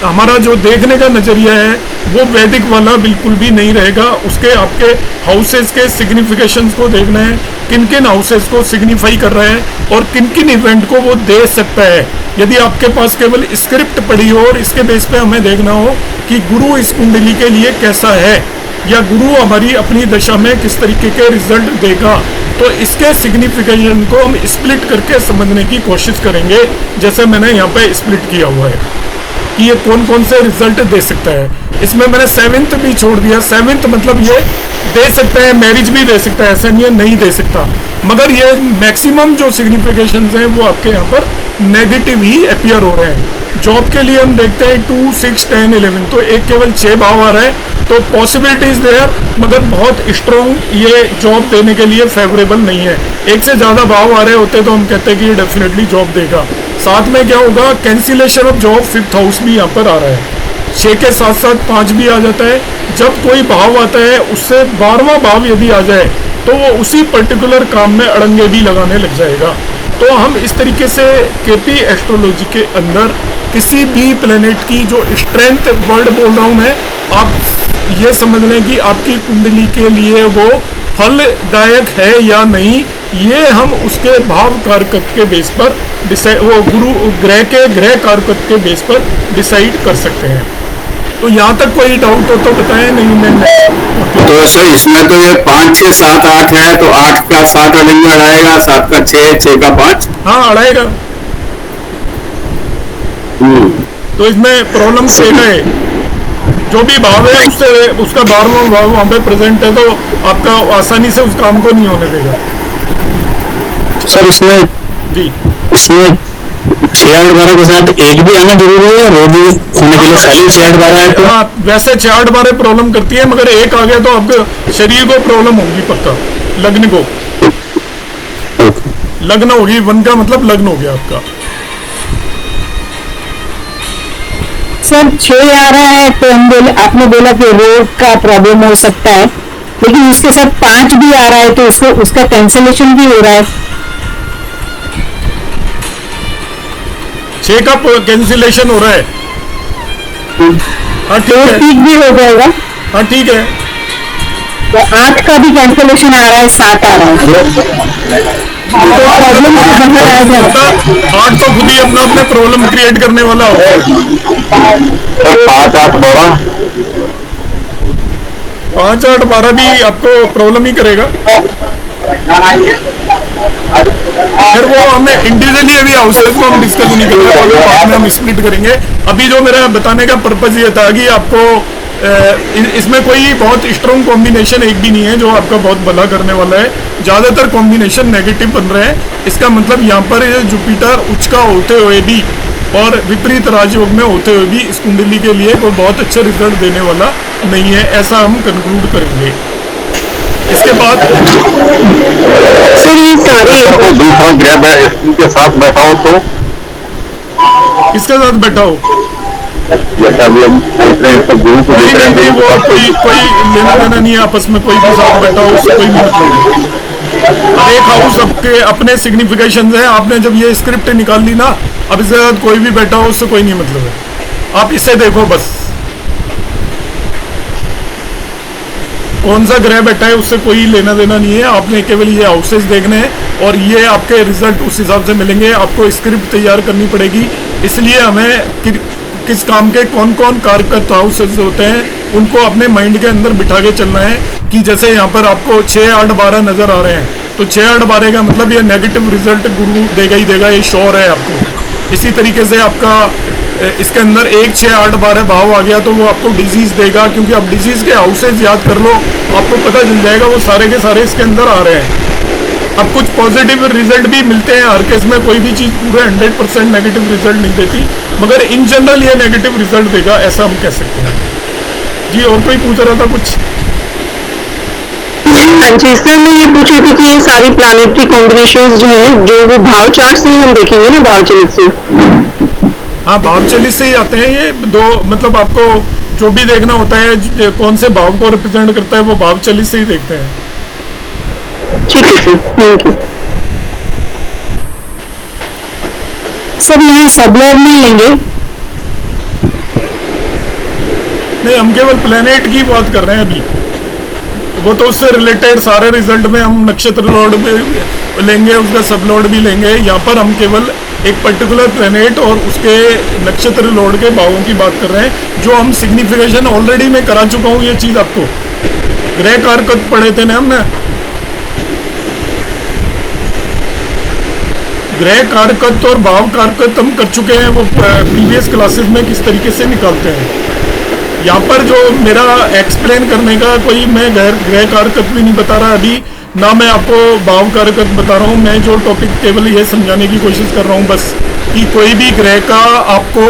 हमारा जो देखने का नजरिया है वो वैदिक वाला बिल्कुल भी नहीं रहेगा। उसके आपके हाउसेस के सिग्निफिकेशंस को देखना है, किन किन हाउसेस को सिग्निफाई कर रहा है और किन किन इवेंट को वो दे सकता है। यदि आपके पास केवल स्क्रिप्ट पड़ी हो और इसके बेस पे हमें देखना हो कि गुरु इस कुंडली के लिए कैसा है या गुरु हमारी अपनी दशा में किस तरीके के रिजल्ट देगा, तो इसके सिग्निफिकेशन को हम स्प्लिट करके समझने की कोशिश करेंगे, जैसे मैंने यहाँ पे स्प्लिट किया हुआ है कि ये कौन कौन से रिजल्ट दे सकता है। इसमें मैंने 7th भी छोड़ दिया। 7th मतलब ये दे सकता है, मैरिज भी दे सकता है, ऐसा नहीं है नहीं दे सकता, मगर ये मैक्सिमम जो सिग्निफिकेशन हैं वो आपके यहाँ पर नेगेटिव ही अपीयर हो रहे हैं। जॉब के लिए हम देखते हैं 2, 6, 10, 11, तो एक केवल 6 भाव आ रहा है तो पॉसिबिलिटीज देयर, मगर बहुत स्ट्रॉन्ग ये जॉब देने के लिए फेवरेबल नहीं है। एक से ज़्यादा भाव आ रहे होते तो हम कहते हैं कि ये डेफिनेटली जॉब देगा। साथ में क्या होगा, cancellation of job 5th house भी यहाँ पर आ रहा है, 6 के साथ साथ 5 भी आ जाता है। जब कोई भाव आता है उससे 12वां भाव यदि आ जाए तो वो उसी पर्टिकुलर काम में अड़ंगे भी लगाने लग जाएगा। तो हम इस तरीके से केपी एस्ट्रोलॉजी के अंदर किसी भी प्लेनेट की जो स्ट्रेंथ वर्ड बोल रहा हूँ मैं, आप ये समझ लें कि आपकी कुंडली के लिए वो फलदायक है या नहीं, ये हम उसके भाव कारकत्व के बेस पर डिसाइड, वो गुरु ग्रह के ग्रह कारकत्व के बेस पर डिसाइड कर सकते हैं। तो यहाँ तक कोई डाउट हो तो बताएं, नहीं मैं
तो सर इसमें तो ये 5, 6, 7, 8 है, तो 8 का 7 अड़ेंगे अड़ाएगा, 7 का 6, 6 का 5,
हाँ अड़ाएगा। तो इसमें प्रॉब्लम क्या है, जो भी भाव है उससे उसका 12वां भाव वहाँ पे प्रेजेंट है तो आपका आसानी से उस काम को नहीं होने देगा।
सर इसमें
जी
इसमें
6-8-12 के साथ एज भी आना जरूरी है, रोगी होने के लिए खाली 6-8-12 है तो?
हाँ, वैसे 6-8-12 प्रॉब्लम करती है, मगर एक आ गया तो आपके शरीर को प्रॉब्लम होगी पक्का। लग्न को लग्न होगी, 1 का मतलब लग्न हो गया आपका।
सर 6 आ रहा है तो हम बोले, आपने बोला कि रोग का प्रॉब्लम हो सकता है, लेकिन उसके साथ 5 भी आ रहा है तो उसको उसका कैंसलेशन भी हो रहा है।
6 का कैंसिलेशन हो रहा है। हाँ ठीक
तो
है,
ठीक भी हो जाएगा।
हाँ ठीक है।
तो 8 का भी कैंसलेशन आ रहा है, 7 आ रहा है, तो प्रॉब्लम बाहर आ जाएगा।
8 तो खुद ही अपना अपने प्रॉब्लम क्रिएट करने वाला हो।
5-8-12
5-8-12 भी आपको प्रॉब्लम ही करेगा। फिर वो हमें इंडिविजुअली अभी हाउसेस को हम डिस्कस नहीं कर रहे हैं, बाद में हम स्प्लिट करेंगे। अभी जो मेरा बताने का पर्पज ये था कि आपको इसमें कोई बहुत स्ट्रॉन्ग कॉम्बिनेशन एक भी नहीं है जो आपका बहुत भला करने वाला है। ज़्यादातर कॉम्बिनेशन नेगेटिव बन रहे हैं। इसका मतलब यहाँ पर ये जुपिटर उच्च का होते हुए भी और विपरीत राजयोग में होते हुए भी इस कुंडली के लिए कोई बहुत अच्छा रिजल्ट देने वाला नहीं है, ऐसा हम कंक्लूड करेंगे। इसके बाद
सर ये सारे
दूसरा ग्रह के साथ बैठाओ तो
इसके साथ बैठा हो
जैसा हम लोग देख रहे हैं, सब गुरु को देख रहे
नहीं,
हैं,
वो कोई लेना देना नहीं है आपस में, कोई भी साथ बैठा हो उससे कोई मतलब नहीं। एक हाउस सबके अपने सिग्निफिकेशन है। आपने जब ये स्क्रिप्ट निकाल ली ना, अब इसके साथ कोई भी बैठा हो उससे कोई नहीं मतलब है। आप इसे देखो बस, कौन सा ग्रह बैठा है उससे कोई लेना देना नहीं है। आपने केवल ये हाउसेस देखने हैं और ये आपके रिजल्ट उस हिसाब से मिलेंगे। आपको स्क्रिप्ट तैयार करनी पड़ेगी, इसलिए हमें किस काम के कौन कौन कारक हाउसेस होते हैं उनको अपने माइंड के अंदर बिठा के चलना है। कि जैसे यहाँ पर आपको 6-8-12 नजर आ रहे हैं, तो 6-8-12 का मतलब ये नेगेटिव रिजल्ट गुरु देगा ही देगा, ये श्योर है आपको। इसी तरीके से आपका इसके अंदर 1-6-8-12 भाव आ गया तो वो आपको डिजीज देगा, क्योंकि आप डिजीज के हाउसेज याद कर लो, आपको पता चल जाएगा वो सारे के सारे इसके अंदर आ रहे हैं। अब कुछ पॉजिटिव रिजल्ट भी मिलते हैं, हर केस में कोई भी चीज़ पूरे 100% नेगेटिव रिजल्ट नहीं देती, मगर इन जनरल ये नेगेटिव रिजल्ट देगा, ऐसा हम कह सकते हैं। जी और कोई पूछ रहा था कुछ?
हाँ जी सर, मैं ये पूछ रही थी कि ये सारी प्लैनेटरी कॉम्बिनेशंस जो है, जो वो भाव चार्ट से ही हम देखेंगे ना, भाव चलित से?
हाँ, भाव चलित से ही आते हैं ये दो। मतलब आपको जो भी देखना होता है कौन से भाव को रिप्रेजेंट करता है, वो भाव चलित से ही देखते हैं।
ठीक है सर, थैंक यू।
सर यहाँ सबलर नहीं लेंगे?
नहीं, हम केवल प्लेनेट की बात कर रहे हैं अभी। वो तो उससे रिलेटेड सारे रिजल्ट में हम नक्षत्र लॉर्ड भी लेंगे, उसका सब लॉर्ड भी लेंगे। यहाँ पर हम केवल एक पर्टिकुलर प्लेनेट और उसके नक्षत्र लॉर्ड के भावों की बात कर रहे हैं, जो हम सिग्निफिकेशन ऑलरेडी मैं करा चुका हूँ। ये चीज़ आपको ग्रह कारक पढ़े थे ना हमने, ग्रह कारकत्व और भाव कारकत्व हम कर चुके हैं, वो प्रीवियस क्लासेस में किस तरीके से निकालते हैं। यहाँ पर जो मेरा एक्सप्लेन करने का कोई मैं ग्रह कारकत्व भी नहीं बता रहा अभी, ना मैं आपको भाव कारकत्व बता रहा हूँ। मैं जो टॉपिक केवल ये समझाने की कोशिश कर रहा हूँ बस, कि कोई भी ग्रह का आपको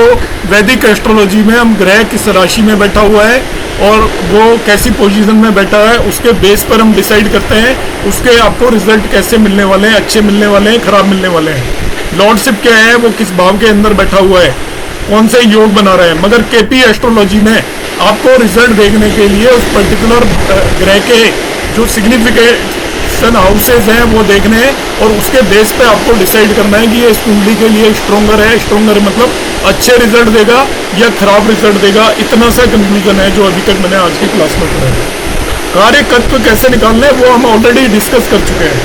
वैदिक एस्ट्रोलॉजी में हम ग्रह किस राशि में बैठा हुआ है और वो कैसी पोजीशन में बैठा है, उसके बेस पर हम डिसाइड करते हैं उसके आपको रिजल्ट कैसे मिलने वाले हैं, अच्छे मिलने वाले हैं, खराब मिलने वाले हैं। लॉर्डशिप क्या है, वो किस भाव के अंदर बैठा हुआ है, कौन से योग बना रहे हैं। मगर केपी एस्ट्रोलॉजी में आपको रिजल्ट देखने के लिए उस पर्टिकुलर ग्रह के जो सिग्निफिकेशन हाउसेज हैं वो देखने हैं और उसके बेस पे आपको डिसाइड करना है कि ये इस कुंडली के लिए स्ट्रोंगर है। स्ट्रोंगर मतलब अच्छे रिजल्ट देगा या खराब रिजल्ट देगा, इतना सा कंक्लूजन है जो अभी तक मैंने आज की क्लास में पढ़ा है। कार्यकत्व कैसे निकालने वो हम ऑलरेडी डिस्कस कर चुके हैं।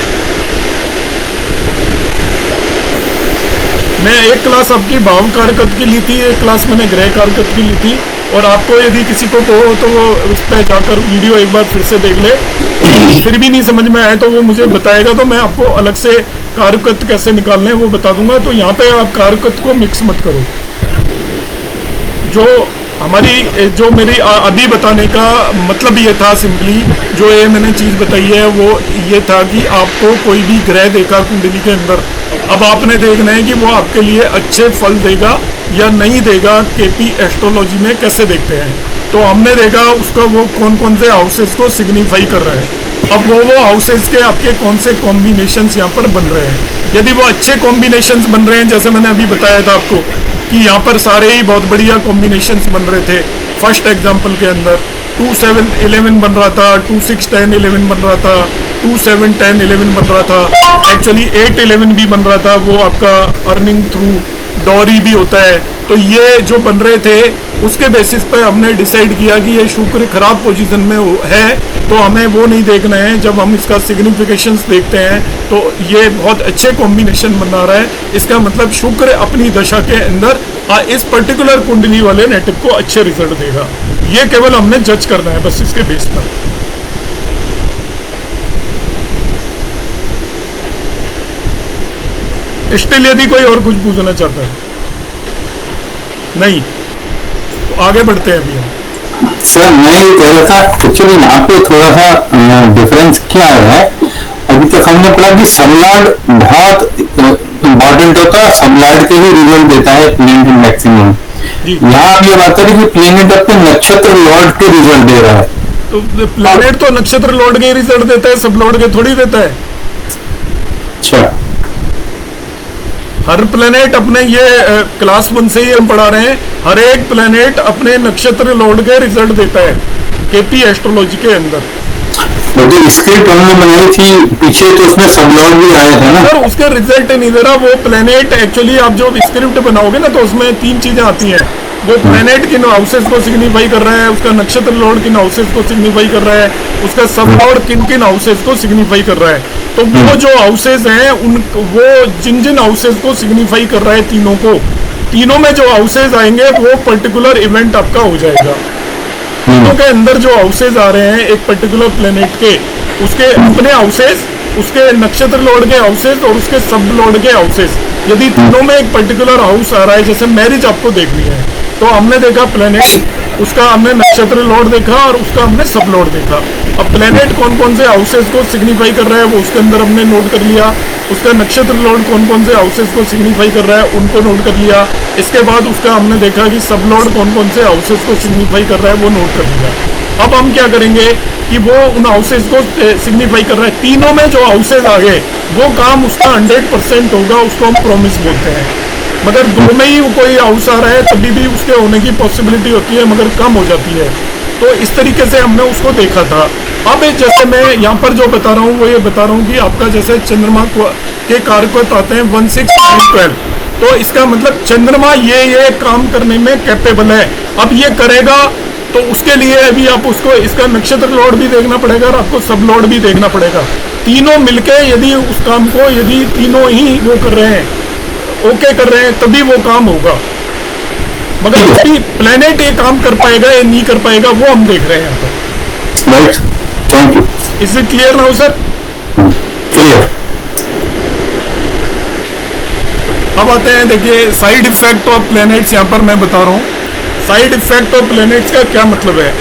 मैं एक क्लास आपकी भाव कारकत्व की ली थी, एक क्लास मैंने ग्रह कारकत्व की ली थी, और आपको यदि किसी को हो तो वो उस पर जाकर वीडियो एक बार फिर से देख ले, फिर भी नहीं समझ में आए तो वो मुझे बताएगा, तो मैं आपको अलग से कारकत्व कैसे निकालने हैं वो बता दूंगा। तो यहाँ पे आप कारकत्व को मिक्स मत करो। जो मेरी अभी बताने का मतलब ये था, सिंपली जो ये मैंने चीज़ बताई है वो ये था कि आपको कोई भी ग्रह देखा कुंडली के अंदर अब आपने देखना है कि वो आपके लिए अच्छे फल देगा या नहीं देगा, केपी एस्ट्रोलॉजी में कैसे देखते हैं। तो हमने देखा उसका वो कौन कौन से हाउसेस को सिग्निफाई कर रहा है। अब वो हाउसेस के आपके कौन से कॉम्बिनेशंस यहाँ पर बन रहे हैं। यदि वो अच्छे कॉम्बिनेशंस बन रहे हैं, जैसे मैंने अभी बताया था आपको कि यहाँ पर सारे ही बहुत बढ़िया कॉम्बिनेशंस बन रहे थे। फर्स्ट एग्जाम्पल के अंदर 2 7 11 बन रहा था, 2 6 10 11 बन रहा था, 2 7 10 11 बन रहा था, एक्चुअली 8 11 भी बन रहा था। वो आपका अर्निंग थ्रू डॉरी भी होता है। तो ये जो बन रहे थे उसके बेसिस पे हमने डिसाइड किया कि ये शुक्र खराब पोजीशन में है, तो हमें वो नहीं देखना है। जब हम इसका सिग्निफिकेशंस देखते हैं तो ये बहुत अच्छे कॉम्बिनेशन बना रहा है, इसका मतलब शुक्र अपनी दशा के अंदर इस पर्टिकुलर कुंडली वाले नेटिव को अच्छे रिजल्ट देगा। ये केवल हमने जज करना है बस इसके बेस पर। स्टिल यदि कोई और कुछ पूछना चाहता है, नहीं तो आगे बढ़ते हैं अभी हम।
सर मैं ये कह रहा था एक्चुअली यहाँ पे थोड़ा सा डिफरेंस क्या है। अभी तक हमने पढ़ा कि सबलॉर्ड बहुत इम्पोर्टेंट होता है, सबलॉर्ड के ही रिजल्ट देता है प्लेनेट मैक्सिमम। यहाँ आप ये बात करें कि प्लेनेट अपने नक्षत्र लॉर्ड के रिजल्ट दे रहा है।
तो प्लेनेट तो नक्षत्र लॉर्ड के रिजल्ट देता है, सब लॉर्ड के थोड़ी देता है।
अच्छा,
हर प्लेनेट अपने ये क्लास 1 से ही हम पढ़ा रहे हैं, हर एक प्लेनेट अपने नक्षत्र लॉर्ड के रिजल्ट देता है केपी एस्ट्रोलॉजी के अंदर।
तो जो स्क्रिप्ट हमने बनाई थी पीछे तो उसमें सब लॉर्ड भी आए थे ना।
सर उसके रिजल्ट नहीं दे रहा वो प्लेनेट। एक्चुअली आप जो स्क्रिप्ट बनाओगे ना तो उसमें 3 चीजें आती हैं। वो प्लेनेट किन हाउसेस को सिग्निफाई कर रहा है, उसका नक्षत्र लॉर्ड किन हाउसेस को सिग्निफाई कर रहा है, उसका सब लॉर्ड किन किन हाउसेस को सिग्निफाई कर रहा है। तो वो जो हाउसेस हैं उन वो जिन जिन हाउसेस को सिग्निफाई कर रहा है तीनों को, तीनों में जो हाउसेस आएंगे वो पर्टिकुलर इवेंट आपका हो जाएगा। तीनों के अंदर जो हाउसेस आ रहे हैं एक पर्टिकुलर प्लेनेट के, उसके अपने हाउसेस, उसके नक्षत्र लॉर्ड के हाउसेस और उसके सब लॉर्ड के हाउसेस, यदि तीनों में एक पर्टिकुलर हाउस आ रहा है, जैसे मैरिज आपको देखनी है तो हमने देखा प्लेनेट, उसका हमने नक्षत्र लॉर्ड देखा और उसका हमने सब लॉर्ड देखा। अब प्लेनेट कौन कौन से हाउसेस को सिग्निफाई कर रहा है वो उसके अंदर हमने नोट कर लिया, उसका नक्षत्र लॉर्ड कौन कौन से हाउसेस को सिग्निफाई कर रहा है उनको नोट कर लिया। इसके बाद उसका हमने देखा कि सब लॉर्ड कौन कौन से हाउसेस को सिग्निफाई कर रहा है वो नोट कर लिया। अब हम क्या करेंगे कि वो उन हाउसेस को सिग्निफाई कर रहा है, तीनों में जो हाउसेस आ गए वो काम उसका 100% होगा, उसको हम प्रॉमिस बोलते हैं। मगर 2 में ही कोई हाउस आ रहा है तभी भी उसके होने की पॉसिबिलिटी होती है मगर कम हो जाती है। तो इस तरीके से हमने उसको देखा था। अब जैसे मैं यहाँ पर जो बता रहा हूँ वो ये बता रहा हूँ कि आपका जैसे चंद्रमा के कारक आते हैं 1 6 12, तो इसका मतलब चंद्रमा ये काम करने में कैपेबल है। अब ये करेगा तो उसके लिए अभी आप उसको इसका नक्षत्र लॉर्ड भी देखना पड़ेगा और आपको सब लॉर्ड भी देखना पड़ेगा। तीनों मिलके यदि उस काम को यदि तीनों ही वो कर रहे हैं, ओके कर रहे हैं, तभी वो काम होगा। मगर यदि प्लेनेट ये काम कर पाएगा या नहीं कर पाएगा वो हम देख रहे हैं यहाँ पर।
Right, thank you.
Is it clear now sir?
Clear.
अब आते हैं, देखिए साइड इफेक्ट ऑफ प्लैनेट्स यहाँ पर मैं बता रहा हूँ। साइड इफेक्ट ऑफ प्लैनेट्स का क्या मतलब है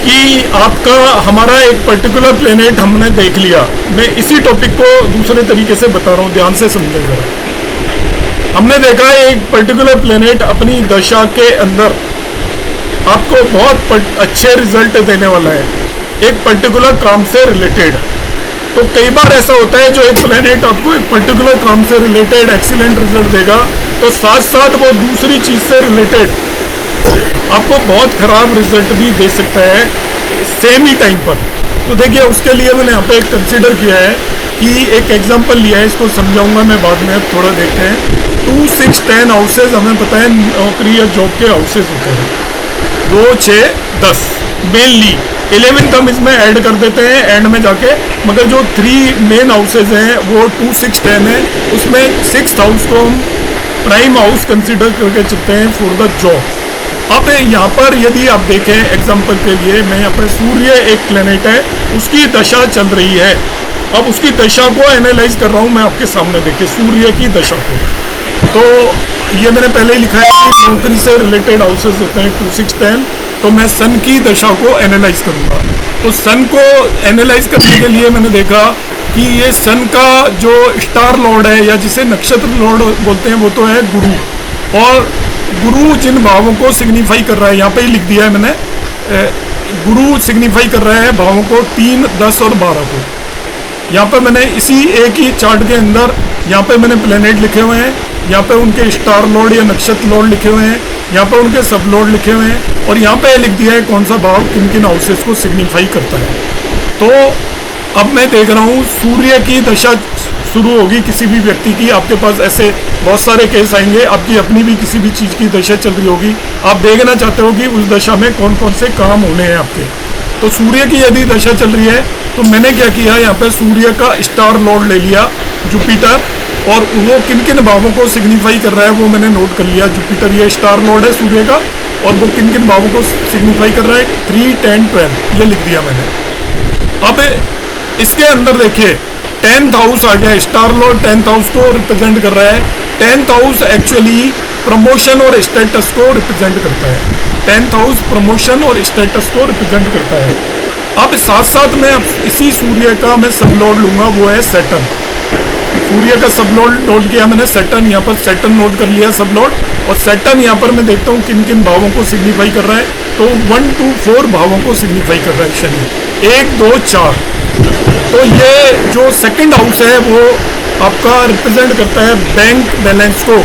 कि आपका हमारा एक पर्टिकुलर प्लेनेट हमने देख लिया। मैं इसी टॉपिक को दूसरे तरीके से बता रहा हूँ, ध्यान से समझें जरा। हमने देखा एक पर्टिकुलर प्लेनेट अपनी दशा के अंदर आपको बहुत अच्छे रिजल्ट देने वाला है एक पर्टिकुलर काम से रिलेटेड। तो कई बार ऐसा होता है जो एक प्लेनेट आपको एक पर्टिकुलर काम से रिलेटेड एक्सीलेंट रिजल्ट देगा तो साथ साथ वो दूसरी चीज से रिलेटेड आपको बहुत खराब रिजल्ट भी दे सकता है सेम ही टाइम पर। तो देखिए उसके लिए मैंने यहाँ पे एक कंसिडर किया है कि एक एग्जांपल लिया है, इसको समझाऊंगा मैं बाद में। अब थोड़ा देखते हैं। 2 6 10 हाउसेज हमें पता है नौकरी या जॉब के हाउसेज होते हैं, 2 6 10 मेनली। 11th हम इसमें ऐड कर देते हैं एंड में जाके, मगर जो 3 मेन हाउसेज हैं वो 2 6 10 है। उसमें 6th हाउस को हम प्राइम हाउस कंसिडर करके चलते हैं फॉर द जॉब। अब यहाँ पर यदि आप देखें एग्जाम्पल के लिए, मैं यहाँ पर सूर्य एक प्लेनेट है, उसकी दशा चल रही है। अब उसकी दशा को एनालाइज कर रहा हूँ मैं आपके सामने। देखिए सूर्य की दशा को, तो ये मैंने पहले ही लिखा है कि नौकरी से रिलेटेड हाउसेस होते हैं 2 6 10। तो मैं सन की दशा को एनालाइज करूँगा। तो सन को एनालाइज करने के लिए मैंने देखा कि ये सन का जो स्टार लॉर्ड है या जिसे नक्षत्र लॉर्ड बोलते हैं वो तो है गुरु, और गुरु जिन भावों को सिग्निफाई कर रहा है, यहाँ पे ही लिख दिया है मैंने, गुरु सिग्निफाई कर रहा है भावों को 3, 10 और 12 को। यहाँ पे मैंने इसी एक ही चार्ट के अंदर यहाँ पे मैंने प्लेनेट लिखे हुए हैं, यहाँ पे उनके स्टार लॉर्ड या नक्षत्र लॉर्ड लिखे हुए हैं, यहाँ पे उनके सब लॉर्ड लिखे हुए हैं, और यहाँ पे लिख दिया है कौन सा भाव किन किन हाउसेस को सिग्निफाई करता है। तो अब मैं देख रहा हूँ सूर्य की दशा शुरू होगी किसी भी व्यक्ति की, आपके पास ऐसे बहुत सारे केस आएंगे, आपकी अपनी भी किसी भी चीज़ की दशा चल रही होगी, आप देखना चाहते हो कि उस दशा में कौन कौन से काम होने हैं आपके। तो सूर्य की यदि दशा चल रही है तो मैंने क्या किया, यहाँ पे सूर्य का स्टार लॉर्ड ले लिया जुपिटर, और वो किन किन भावों को सिग्निफाई कर रहा है वो मैंने नोट कर लिया। जुपिटर ये स्टार लॉर्ड है सूर्य का, और वो किन किन भावों को सिग्निफाई कर रहा है 3, 10, 12 ये लिख दिया मैंने। अब इसके अंदर देखिए 10th हाउस आ गया, स्टार लॉर्ड 10th हाउस को रिप्रेजेंट कर रहा है। 10th हाउस एक्चुअली प्रमोशन और स्टेटस को रिप्रेजेंट करता है। 10th हाउस प्रमोशन और स्टेटस को रिप्रेजेंट करता है। अब साथ साथ में अब इसी सूर्य का मैं सब लॉर्ड लूंगा, वो है सैटर्न। सूर्य का सब लॉर्ड नोट किया मैंने, सैटर्न, यहाँ पर सैटर्न नोट कर लिया सब लॉर्ड, और सैटर्न यहाँ पर मैं देखता हूँ किन किन भावों को सिग्निफाई कर रहा है। तो 1, 2, 4 भावों को सिग्निफाई कर रहा है शनि, 1, 2, 4। तो ये जो सेकंड हाउस है वो आपका रिप्रेजेंट करता है बैंक बैलेंस को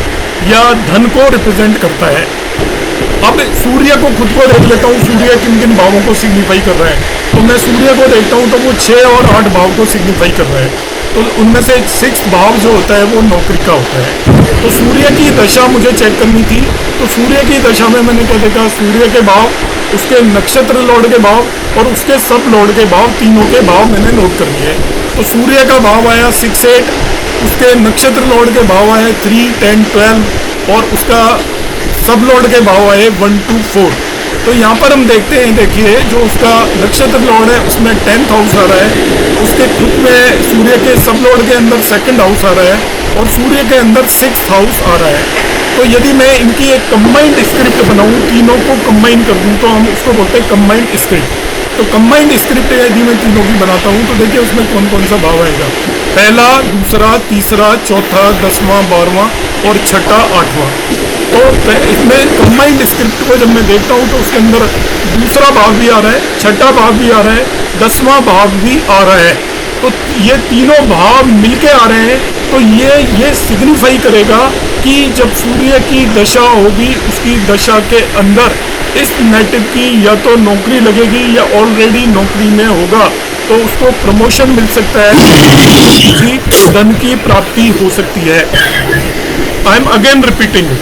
या धन को रिप्रेजेंट करता है। अब सूर्य को खुद को देख लेता हूँ, सूर्य किन किन भावों को सिग्निफाई कर रहा है। तो मैं सूर्य को देखता हूँ तो वो 6 और 8 भाव को सिग्निफाई कर रहा है। तो उनमें से 6th भाव जो होता है वो नौकरी का होता है। तो सूर्य की दशा मुझे चेक करनी थी, तो सूर्य की दशा में मैंने क्या देखा, सूर्य के भाव, उसके नक्षत्र लॉर्ड के भाव और उसके सब लॉर्ड के भाव, तीनों के भाव मैंने नोट कर लिए। तो सूर्य का भाव आया 6, 8, उसके नक्षत्र लॉर्ड के भाव आए 3, 10, 12 और उसका सब लॉर्ड के भाव आए 1, 2, 4। तो यहाँ पर हम देखते हैं, देखिए जो उसका नक्षत्र लॉर्ड है उसमें 10th हाउस आ रहा है, उसके खुद में सूर्य के सब लॉर्ड के अंदर 2nd हाउस आ रहा है और सूर्य के अंदर 6th हाउस आ रहा है। तो यदि मैं इनकी एक कंबाइंड स्क्रिप्ट बनाऊं, तीनों को कंबाइन कर दूं, तो हम उसको बोलते हैं कंबाइंड स्क्रिप्ट। तो कंबाइंड स्क्रिप्ट यदि मैं तीनों की बनाता हूं तो देखिए उसमें कौन कौन सा भाव आएगा, पहला, दूसरा, तीसरा, चौथा, 10वां, 12वां और छठा, 8वां। तो इसमें कंबाइंड स्क्रिप्ट को जब मैं देखता हूँ तो उसके अंदर दूसरा भाव भी आ रहा है, छठा भाव भी आ रहा है, 10वां भाव भी आ रहा है। तो ये तीनों भाव मिलके आ रहे हैं। तो ये सिग्निफाई करेगा कि जब सूर्य की दशा होगी, उसकी दशा के अंदर इस नेटिव की या तो नौकरी लगेगी या ऑलरेडी नौकरी में होगा, तो उसको प्रमोशन मिल सकता है, किसी धन की प्राप्ति हो सकती है। आई एम अगेन रिपीटिंग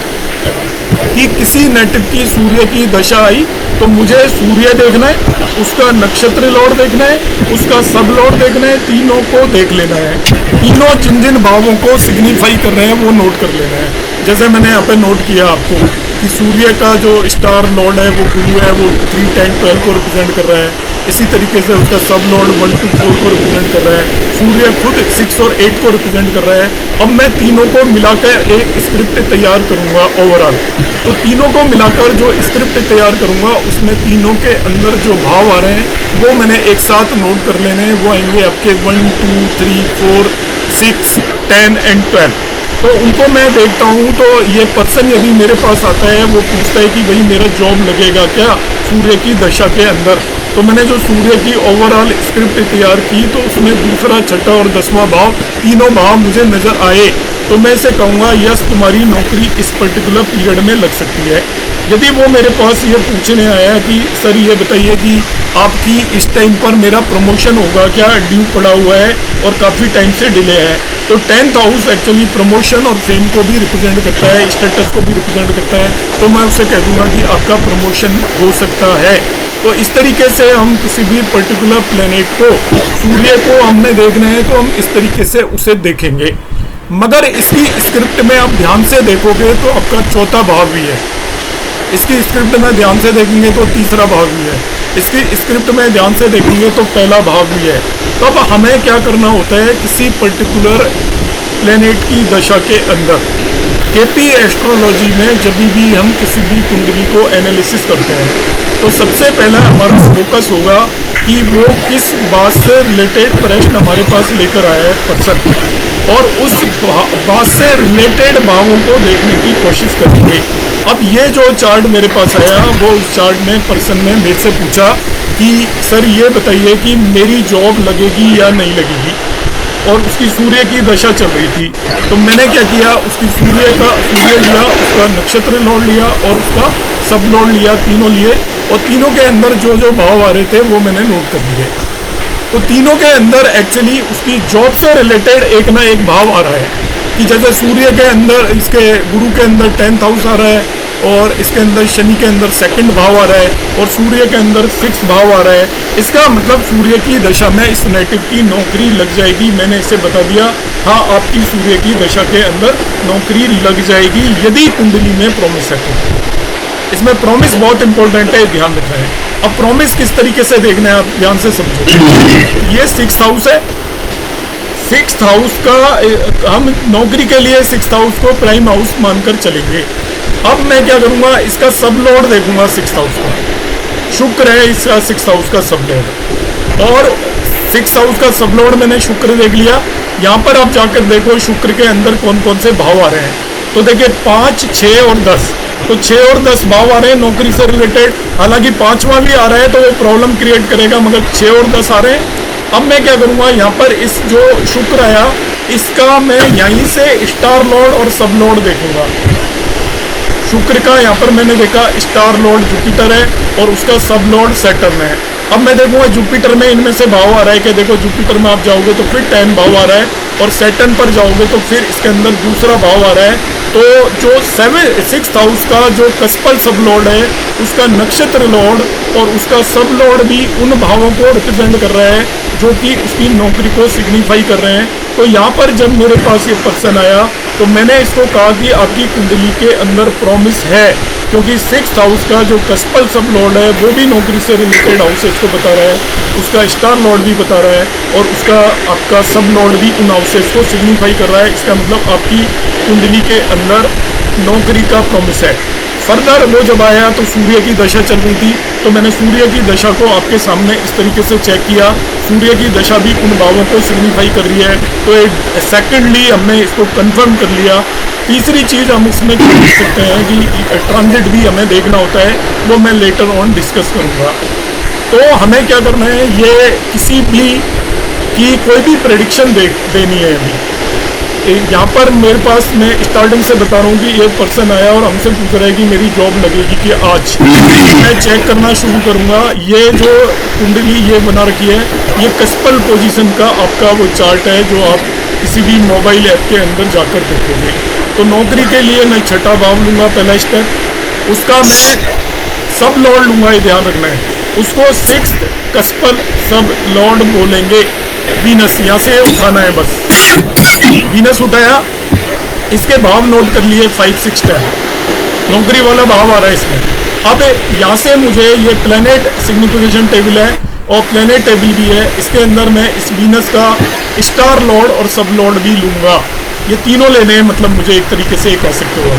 कि किसी नेटिव की सूर्य की दशा आई तो मुझे सूर्य देखना है, उसका नक्षत्र लॉर्ड देखना है, उसका सब लॉर्ड देखना है, तीनों को देख लेना है। तीनों जिन जिन भावों को सिग्निफाई कर रहे हैं वो नोट कर लेना है। जैसे मैंने यहाँ पे नोट किया आपको कि सूर्य का जो स्टार लॉर्ड है वो गुरु है, वो 3, 10, 12 को रिप्रेजेंट कर रहा है। इसी तरीके से उसका सब लॉर्ड 1, 2, 4 को रिप्रेजेंट कर रहा है। सूर्य खुद 6 और 8 को रिप्रेजेंट कर रहा है। अब मैं तीनों को मिलाकर एक स्क्रिप्ट तैयार करूंगा ओवरऑल। तो तीनों को मिलाकर जो स्क्रिप्ट तैयार करूंगा उसमें तीनों के अंदर जो भाव आ रहे हैं वो मैंने एक साथ नोट कर लेने हैं। वो आएंगे आपके 1, 2, 3, 4, 6, 10 एंड 12। तो उनको मैं देखता हूँ तो ये पर्सन यदि मेरे पास आता है वो पूछता है कि भाई मेरा जॉब लगेगा क्या सूर्य की दशा के अंदर। तो मैंने जो सूर्य की ओवरऑल स्क्रिप्ट तैयार की तो उसमें दूसरा, छठा और 10वां भाव, तीनों भाव मुझे नजर आए। तो मैं इसे कहूँगा यस तुम्हारी नौकरी इस पर्टिकुलर पीरियड में लग सकती है। यदि वो मेरे पास ये पूछने आया कि सर ये बताइए कि आपकी इस टाइम पर मेरा प्रमोशन होगा क्या, ड्यू पड़ा हुआ है और काफ़ी टाइम से डिले है, तो 10th हाउस एक्चुअली प्रमोशन और फेम को भी रिप्रेजेंट करता है, स्टेटस को भी रिप्रेजेंट करता है। तो मैं उससे कह दूंगा कि आपका प्रमोशन हो सकता है। तो इस तरीके से हम किसी भी पर्टिकुलर प्लेनेट को, सूर्य को हमने देखना है तो हम इस तरीके से उसे देखेंगे। मगर इसकी स्क्रिप्ट में आप ध्यान से देखोगे तो आपका चौथा भाव भी है, इसकी स्क्रिप्ट में ध्यान से देखेंगे तो तीसरा भाव भी है, इसकी स्क्रिप्ट में ध्यान से देखेंगे तो पहला भाव भी है। तो अब हमें क्या करना होता है किसी पर्टिकुलर प्लेनेट की दशा के अंदर, केपी एस्ट्रोलॉजी में जब भी हम किसी भी कुंडली को एनालिसिस करते हैं तो सबसे पहला हमारा फोकस होगा कि वो किस बात से रिलेटेड प्रश्न हमारे पास लेकर आया है पर्सन, और उस बात से रिलेटेड भावों को देखने की कोशिश करेंगे। अब ये जो चार्ट मेरे पास आया, वो उस चार्ट में पर्सन ने मेरे से पूछा कि सर ये बताइए कि मेरी जॉब लगेगी या नहीं लगेगी, और उसकी सूर्य की दशा चल रही थी। तो मैंने क्या किया, उसकी सूर्य लिया, उसका नक्षत्र लॉर्ड लिया और उसका सब लॉर्ड लिया, तीनों लिए, और तीनों के अंदर जो जो भाव आ रहे थे वो मैंने नोट कर दिए। तो तीनों के अंदर एक्चुअली उसकी जॉब से रिलेटेड एक ना एक भाव आ रहा है, कि जैसे सूर्य के अंदर, इसके गुरु के अंदर 10th हाउस आ रहा है, और इसके अंदर शनि के अंदर 2nd भाव आ रहा है, और सूर्य के अंदर 6th भाव आ रहा है। इसका मतलब सूर्य की दशा में इस नेटिव की नौकरी लग जाएगी। मैंने इसे बता दिया, हाँ आपकी सूर्य की दशा के अंदर नौकरी लग जाएगी यदि कुंडली में प्रॉमिस है तो। इसमें प्रॉमिस बहुत इंपॉर्टेंट है, ध्यान रखना है। अब प्रॉमिस किस तरीके से देखना है, आप ध्यान से समझो। ये 6th हाउस है, 6th हाउस का हम नौकरी के लिए 6th हाउस को प्राइम हाउस मानकर चलेंगे। अब मैं क्या करूंगा, इसका सब लॉर्ड देखूंगा 6th हाउस का, शुक्र है इसका 6th हाउस का सब लॉर्ड, और 6th हाउस का सब लॉर्ड मैंने शुक्र देख लिया। यहाँ पर आप जाकर देखो शुक्र के अंदर कौन कौन से भाव आ रहे हैं। तो देखिए 5, 6 और 10, तो 6 और 10 भाव आ रहे हैं नौकरी से रिलेटेड। हालांकि 5वां भी आ रहा है तो वो प्रॉब्लम क्रिएट करेगा, मगर 6 और 10 आ रहे हैं। अब मैं क्या करूंगा, यहाँ पर इस जो शुक्र आया, इसका मैं यहीं से स्टार लॉर्ड और सब लॉर्ड देखूंगा। शुक्र का यहाँ पर मैंने देखा स्टार लॉर्ड जुपिटर है और उसका सब लॉर्ड सैटर्न है। अब मैं देखूंगा जुपिटर में इनमें से भाव आ रहा है कि देखो जुपिटर में आप जाओगे तो फिर 10 भाव आ रहा है, और सैटर्न पर जाओगे तो फिर इसके अंदर दूसरा भाव आ रहा है। तो जो 6th हाउस का जो कस्पल सब लॉर्ड है, उसका नक्षत्र लॉर्ड और उसका सब लॉर्ड भी उन भावों को रिप्रेजेंट कर रहा है जो कि उसकी नौकरी को सिग्निफाई कर रहे हैं। तो यहाँ पर जब मेरे पास ये पर्सन आया तो मैंने इसको कहा कि आपकी कुंडली के अंदर प्रॉमिस है, क्योंकि 6th हाउस का जो कस्पल सब लॉर्ड है वो भी नौकरी से रिलेटेड हाउसेस को बता रहा है, उसका स्टार लॉर्ड भी बता रहा है, और उसका आपका सब लॉर्ड भी उन हाउसेस को सिग्निफाई कर रहा है। इसका मतलब आपकी कुंडली के अंदर नौकरी का प्रॉमिस है। फर्दर वो जब आया तो सूर्य की दशा चल रही थी, तो मैंने सूर्य की दशा को आपके सामने इस तरीके से चेक किया। सूर्य की दशा भी उन भावों को सिग्निफाई कर रही है, तो सेकेंडली हमने इसको कंफर्म कर लिया। तीसरी चीज़ हम इसमें देख सकते हैं कि ट्रांजिट भी हमें देखना होता है, वो मैं लेटर ऑन डिस्कस करूँगा। तो हमें क्या करना है, ये किसी भी की कोई भी प्रेडिक्शन देनी है। अभी यहाँ पर मेरे पास, मैं स्टार्टिंग से बता रहा हूँ कि एक पर्सन आया और हमसे पूछ रहा है कि मेरी जॉब लगेगी कि आज। मैं चेक करना शुरू करूँगा। ये जो कुंडली ये बना रखी है, ये कस्पल पोजीशन का आपका वो चार्ट है जो आप किसी भी मोबाइल ऐप के अंदर जाकर देखोगे। तो नौकरी के लिए मैं 6ठा भाव लूँगा, पहला स्टेप। उसका मैं सब लॉर्ड लूँगा, ये ध्यान रखना है। उसको 6th कस्पल सब लॉर्ड बोलेंगे। वीनस यहाँ से उठाना है, बस वीनस उठाया, इसके भाव नोट कर लिए 5, 6, 10, नौकरी वाला भाव आ रहा है इसमें। अब यहाँ से मुझे ये प्लेनेट सिग्निफिकेशन टेबल है और प्लेनेट टेबल भी है, इसके अंदर मैं इस वीनस का स्टार लॉर्ड और सब लॉर्ड भी लूँगा। ये तीनों लेने हैं, मतलब मुझे एक तरीके से कह सकते हो।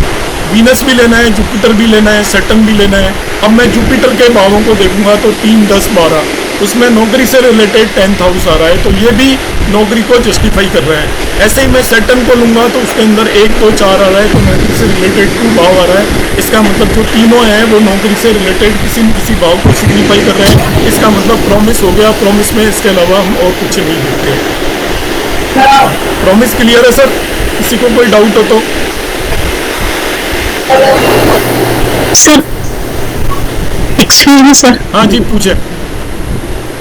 वीनस भी लेना है, जुपिटर भी लेना है, सैटर्न भी लेना है। अब मैं जुपिटर के भावों को देखूंगा तो 3, 10, 12, उसमें नौकरी से रिलेटेड 10th हाउस आ रहा है, तो ये भी नौकरी को जस्टिफाई कर रहा है। ऐसे ही मैं सैटर्न को लूँगा तो उसके अंदर 1, 2, 4 आ रहा है, तो नौकरी से रिलेटेड 2 भाव आ रहा है। इसका मतलब जो तीनों हैं वो नौकरी से रिलेटेड किसी न किसी भाव को सिग्निफाई कर रहे हैं। इसका मतलब प्रॉमिस हो गया। प्रॉमिस में इसके अलावा हम और कुछ नहीं देखते। प्रॉमिस क्लियर है सर? किसी को कोई डाउट हो तो?
Sir excuse me sir.
हाँ जी, पूछे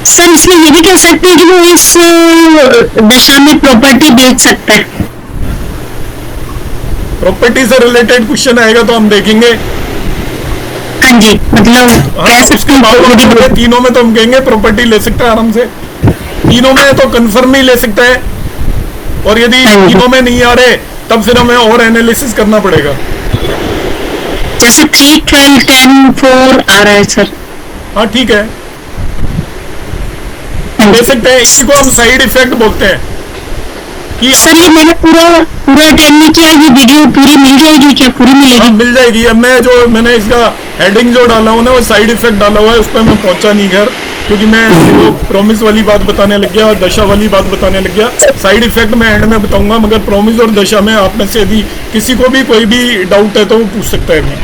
सर। इसमें ये भी कह सकते हैं कि वो इस दशा में प्रॉपर्टी बेच सकता है?
प्रॉपर्टी से रिलेटेड क्वेश्चन आएगा तो हम देखेंगे।
हाँ जी, मतलब कह सकते हैं
तीनों में तो हम कहेंगे प्रॉपर्टी ले सकता है आराम से। तीनों में तो कंफर्म ही ले सकता है, और यदि तीनों में नहीं आ रहे तब फिर हमें और एनालिसिस करना पड़ेगा।
जैसे 3, 12, 10, 4 आ रहा है सर।
हाँ ठीक है, ले सकते हैं। इसी को हम साइड इफेक्ट बोलते हैं कि
सर ये मैंने पूरा अटेंड नहीं किया, ये वीडियो पूरी मिल जाएगी क्या? पूरी मिलेगी?
मिल जाएगी। अब मैंने इसका हेडिंग जो डाला हूँ ना, वो साइड इफेक्ट डाला हुआ है, उस पर मैं पहुंचा नहीं घर। क्योंकि मैं वो प्रॉमिस वाली बात बताने लग गया और दशा वाली बात बताने लग गया। साइड इफेक्ट मैं एंड में बताऊंगा, मगर प्रॉमिस और दशा में आप में से यदि किसी को भी कोई भी डाउट है तो वो पूछ सकता है अभी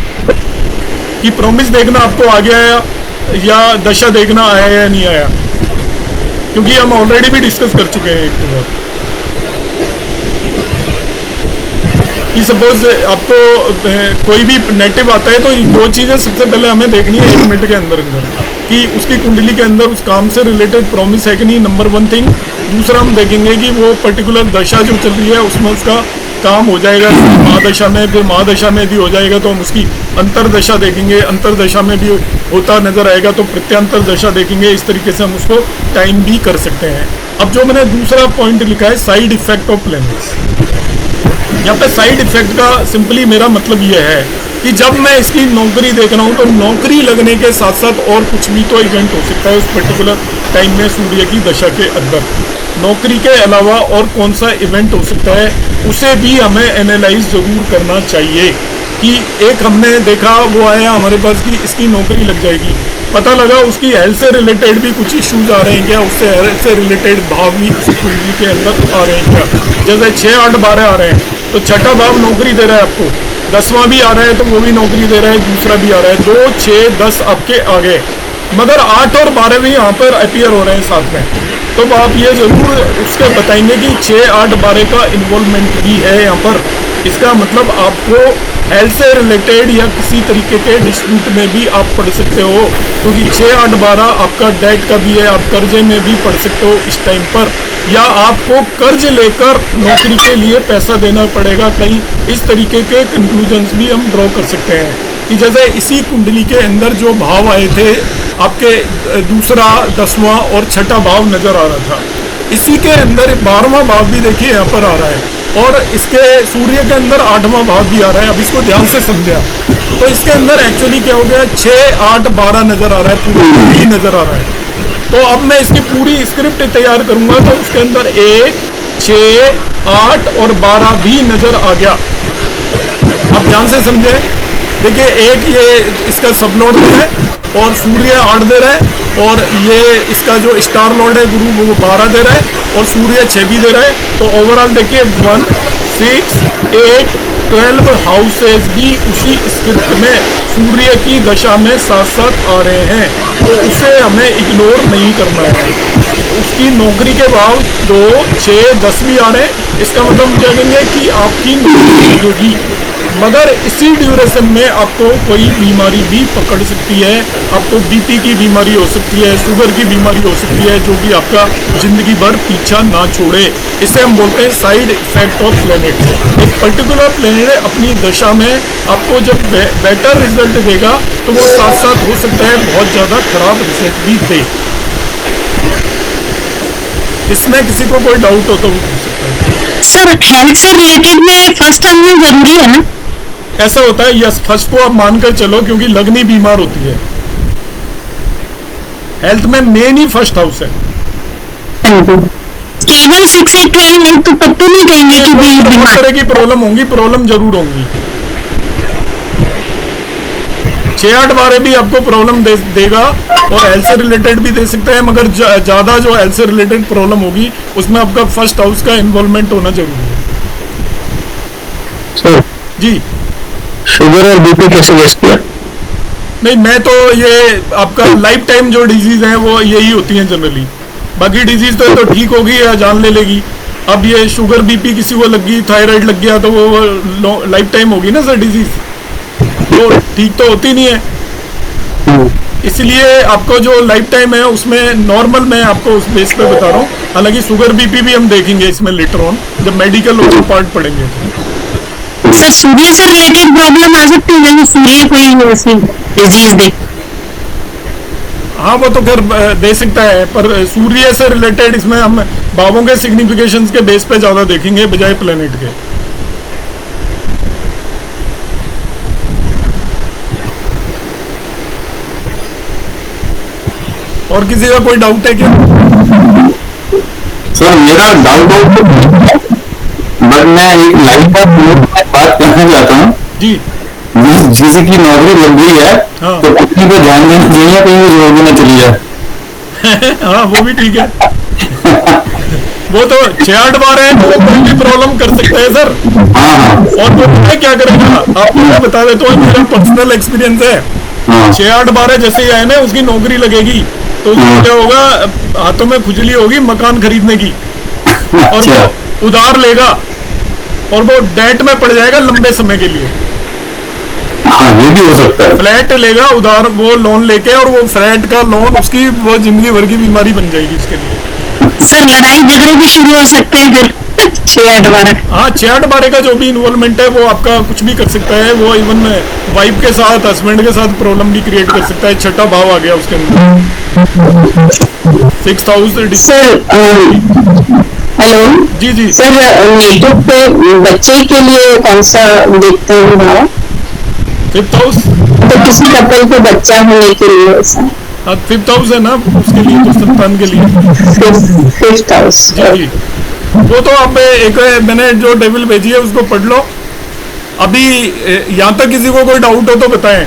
कि प्रॉमिस देखना आपको आ गया या दशा देखना आया या नहीं आया, क्योंकि हम ऑलरेडी भी डिस्कस कर चुके हैं एक बार कि सपोज आपको कोई भी नेगेटिव आता है तो दो चीज़ें सबसे पहले हमें देखनी है 1 मिनट के अंदर कि उसकी कुंडली के अंदर उस काम से रिलेटेड प्रॉमिस है कि नहीं, नंबर 1 थिंग। दूसरा हम देखेंगे कि वो पर्टिकुलर दशा जो चल रही है उसमें उसका काम हो जाएगा महादशा में, फिर महादशा में भी हो जाएगा तो हम उसकी अंतरदशा देखेंगे, अंतरदशा में भी होता नजर आएगा तो प्रत्यांतर दशा देखेंगे। इस तरीके से हम उसको टाइम भी कर सकते हैं। अब जो मैंने दूसरा पॉइंट लिखा है साइड इफेक्ट ऑफ प्लैनेट्स, यहाँ पे साइड इफेक्ट का सिंपली मेरा मतलब ये है कि जब मैं इसकी नौकरी देख रहा हूँ तो नौकरी लगने के साथ साथ और कुछ भी तो इवेंट हो सकता है उस पर्टिकुलर टाइम में सूर्य की दशा के अंदर। नौकरी के अलावा और कौन सा इवेंट हो सकता है उसे भी हमें एनालाइज जरूर करना चाहिए कि एक हमने देखा वो आया हमारे पास कि इसकी नौकरी लग जाएगी, पता लगा उसकी हेल्थ से रिलेटेड भी कुछ इश्यूज आ रहे हैं क्या, उससे हेल्थ से रिलेटेड भाव भी उस कुंडली के अंदर आ रहे हैं क्या। जैसे 6, 8, 12 आ रहे हैं तो छठा भाव नौकरी दे रहा है आपको, 10वां भी आ रहा है तो वो भी नौकरी दे रहा है, दूसरा भी आ रहा है, 2, 6, 10 आपके आ गए, मगर 8 और 12 भी यहाँ पर अपीयर हो रहे हैं साथ में। तो आप ये जरूर उसके बताएंगे कि 6, 8, 12 का इन्वॉल्वमेंट भी है यहाँ पर। इसका मतलब आपको हेल्थ से रिलेटेड या किसी तरीके के डिस्प्यूट में भी आप पढ़ सकते हो, क्योंकि 6, 8, 12 आपका डेट का भी है, आप कर्जे में भी पढ़ सकते हो इस टाइम पर, या आपको कर्ज लेकर नौकरी के लिए पैसा देना पड़ेगा कहीं। इस तरीके के कंक्लूजन्स भी हम ड्रॉ कर सकते हैं कि जैसे इसी कुंडली के अंदर जो भाव आए थे आपके दूसरा, 10वां और छठा भाव नजर आ रहा था, इसी के अंदर 12वां भाव भी देखिए यहाँ पर आ रहा है और इसके सूर्य के अंदर 8वां भाव भी आ रहा है। अब इसको ध्यान से समझा तो इसके अंदर एक्चुअली क्या हो गया, 6, 8, 12 नजर आ रहा है, पूरी नजर आ रहा है। तो अब मैं इसकी पूरी स्क्रिप्ट तैयार करूंगा तो उसके अंदर 1, 6, 8 और 12 भी नजर आ गया। आप ध्यान से समझे, देखिए एक ये इसका सब लॉर्ड है और सूर्य 8 दे रहा है, और ये इसका जो स्टार लॉर्ड है गुरु वो 12 दे रहा है और सूर्य 6 भी दे रहा है। तो ओवरऑल देखिए 1, 6, 8, 12 हाउसेस भी उसी स्क्रिप्ट में सूर्य की दशा में साथ साथ आ रहे हैं, तो उसे हमें इग्नोर नहीं करना है। उसकी नौकरी के भाव 2, 6, 10 भी आ रहे हैं, इसका मतलब हम कहेंगे कि आपकी नौकरी होगी, मगर इसी ड्यूरेशन में आपको कोई बीमारी भी पकड़ सकती है। आपको बीपी की बीमारी हो सकती है, शुगर की बीमारी हो सकती है, जो कि आपका जिंदगी भर पीछा ना छोड़े। इसे हम बोलते हैं साइड इफेक्ट ऑफ प्लेनेट। एक पर्टिकुलर प्लेनेट अपनी दशा में आपको जब बेटर रिजल्ट देगा तो वो साथ साथ हो सकता है बहुत ज़्यादा खराब रिजल्ट भी दे। इसमें किसी को कोई डाउट हो तो वो पूछ सकता है।
सर हेल्थ से रिलेटेड में फर्स्ट टाइम में जरूरी है ना?
ऐसा होता है, यस, फर्स्ट को आप मानकर चलो क्योंकि लगनी बीमार होती है। हेल्थ में मेन ही फर्स्ट हाउस है।
केवल 6, 8, 12 नहीं तो तब तो नहीं कहेंगे कि
बहुत तरह की प्रॉब्लम होंगी, प्रॉब्लम जरूर होंगी। 6, 8, 12 भी आपको प्रॉब्लम देगा और हेल्थ से रिलेटेड भी दे सकता है, मगर ज्यादा जो हेल्थ से रिलेटेड प्रॉब्लम होगी उसमें आपका फर्स्ट हाउस का इन्वॉल्वमेंट होना जरूरी है।
सर
जी,
शुगर और बीपी कैसे गेस किया?
नहीं, मैं तो ये आपका लाइफ टाइम जो डिजीज है वो यही होती हैं जनरली। बाकी डिजीज तो ठीक होगी या जान ले लेगी। अब ये शुगर बीपी किसी को लग गई, थायराइड लग गया तो वो लाइफ टाइम होगी ना सर डिजीज, तो ठीक तो होती नहीं है। इसलिए आपको जो लाइफ टाइम है उसमें नॉर्मल मैं आपको उस बेस पे बता रहा हूँ। हालांकि शुगर बीपी भी हम देखेंगे इसमें लेटर ऑन जब मेडिकल पार्ट पढ़ेंगे।
सर सूर्य से रिलेटेड प्रॉब्लम आ सकती है जैसे सूर्य कोई ऐसी डिजीज दे?
हाँ, वो तो खैर दे सकता है, पर सूर्य से रिलेटेड इसमें हम भावों के सिग्निफिकेशंस के बेस पे ज्यादा देखेंगे बजाय प्लेनेट के। और किसी का कोई डाउट है क्या?
सर मेरा डाउट बट मैं एक लाइन का बात कहना चाहता हूँ
जी,
जिसकी नौकरी लग गई है
हाँ।
तो पत्नी को ध्यान देना चाहिए, कहीं वो जॉब में चली जाए।
हाँ वो भी ठीक है। वो तो 6-8 बार है तो कोई भी प्रॉब्लम कर सकता है सर। और वो पता है क्या करेगा, आपको मैं बता देता हूँ, मेरा पर्सनल एक्सपीरियंस है। 6-8 बार है जैसे ही आए ना उसकी नौकरी लगेगी तो उसको क्या होगा, हाथों में खुजली होगी मकान खरीदने की, और वो उधार लेगा और वो डेट में पड़ जाएगा लंबे समय के लिए।
हाँ, ये भी हो सकता है।
फ्लैट लेगा उधार, वो लोन लेके, और वो फ्लैट का लोन उसकी वो जिंदगी भर की बीमारी बन जाएगी उसके लिए।
सर लड़ाई झगड़े भी शुरू हो सकते हैं फिर 6-8 बार।
हाँ 6-8 बार का जो भी इन्वॉल्वमेंट है वो आपका कुछ भी कर सकता है। वो इवन वाइफ के साथ, हस्बैंड के साथ प्रॉब्लम भी क्रिएट कर सकता है। छठा भाव आ गया उसके अंदर, 6th हाउस।
सर हेलो
जी जी
सर, यूट्यूब पे बच्चे के लिए कौन सा देखते हैं भाव?
5th house.
तो किसी कपल को बच्चा होने के लिए ऐसा?
हाँ 5th हाउस है ना उसके लिए, तो संतान के लिए।
5th house.
जी जी, वो तो आप एक मैंने जो डेविल भेजी है उसको पढ़ लो। अभी यहाँ तक किसी को कोई डाउट हो तो बताएं।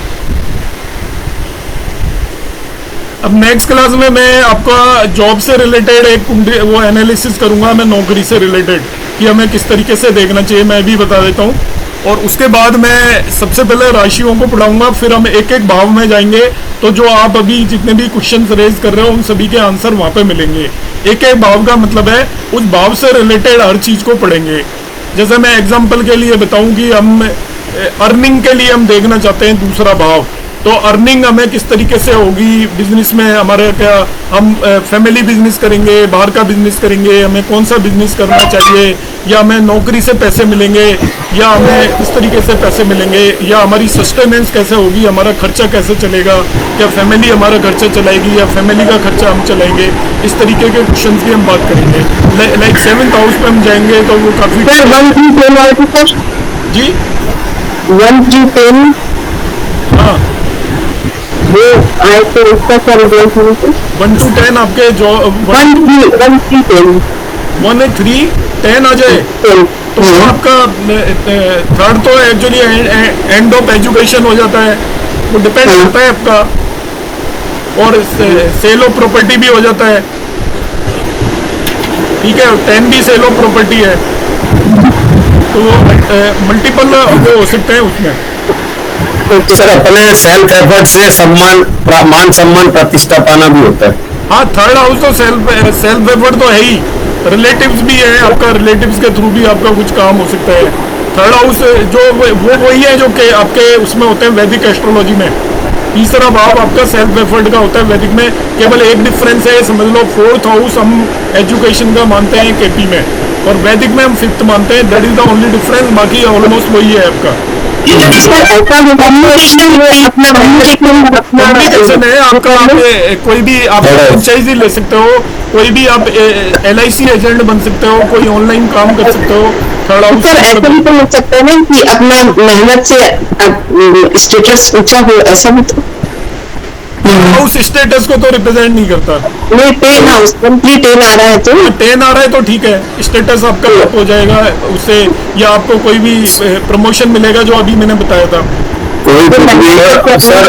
अब नेक्स्ट क्लास में मैं आपका जॉब से रिलेटेड एक वो एनालिसिस करूंगा मैं, नौकरी से रिलेटेड, कि हमें किस तरीके से देखना चाहिए मैं भी बता देता हूँ। और उसके बाद मैं सबसे पहले राशियों को पढ़ाऊंगा, फिर हम एक एक भाव में जाएंगे। तो जो आप अभी जितने भी क्वेश्चन रेज कर रहे हो उन सभी के आंसर वहाँ पे मिलेंगे। एक एक भाव का मतलब है उस भाव से रिलेटेड हर चीज़ को पढ़ेंगे। जैसे मैं एग्जाम्पल के लिए बताऊँ कि हम अर्निंग के लिए हम देखना चाहते हैं दूसरा भाव, तो अर्निंग हमें किस तरीके से होगी बिजनेस में हमारे, क्या हम फैमिली बिजनेस करेंगे, बाहर का बिजनेस करेंगे, हमें कौन सा बिजनेस करना चाहिए, या हमें नौकरी से पैसे मिलेंगे, या हमें किस तरीके से पैसे मिलेंगे, या हमारी सस्टेनेंस कैसे होगी, हमारा खर्चा कैसे चलेगा, क्या फैमिली हमारा खर्चा चलाएगी या फैमिली का खर्चा हम चलाएंगे। इस तरीके के क्वेश्चन की हम बात करेंगे। लाइक 7th हाउस पे हम जाएंगे तो वो काफी जी
1 to 10
हाँ
वो आए तो उसका क्या रिजल्ट होगा?
1 to 10 आपके जो
1 3 10
1 3 10 आ जाए तो आपका थर्ड तो एक्चुअली एंड ऑफ एजुकेशन हो जाता है, वो डिपेंड करता है आपका। और सेल ऑफ प्रॉपर्टी भी हो जाता है, ठीक है, 10 भी सेल ऑफ प्रॉपर्टी है, तो वो मल्टीपल वो हो सकते हैं उसमें।
सर अपने सेल्फ एफर्ट से मान सम्मान प्रतिष्ठा पाना भी होता है।
हाँ 3rd हाउस तो सेल्फ एफर्ट तो है ही, रिलेटिव्स भी है, आपका रिलेटिव्स के थ्रू भी आपका कुछ काम हो सकता है। 3rd हाउस जो वो वही है जो कि आपके उसमें होते हैं वैदिक एस्ट्रोलॉजी में। तीसरा भाव आपका सेल्फ एफर्ट का होता है वैदिक में। केवल एक डिफरेंस है, समझ लो 4th हाउस हम एजुकेशन का मानते हैं केपी में, और वैदिक में हम 5th मानते हैं। That is the only difference, बाकी ऑलमोस्ट वही है आपका। कम्युनिकेशन है आपका। आप कोई भी आप फ्रेंचाइजी ले सकते हो, कोई भी आप LIC एजेंट बन सकते हो, कोई ऑनलाइन काम कर सकते हो। थर्ड हाउस
सर ऐसा भी तो हो सकता है ना कि अपना मेहनत से स्टेटस ऊंचा हो, ऐसा भी तो।
हाउस स्टेटस को तो रिप्रेजेंट नहीं करता।
नहीं 10 हाउस कंप्लीट 10 आ रहा है तो
10 आ रहा है तो ठीक है, स्टेटस आपका अप हो जाएगा उससे, या आपको कोई भी प्रमोशन मिलेगा जो अभी मैंने बताया था।
कोई सर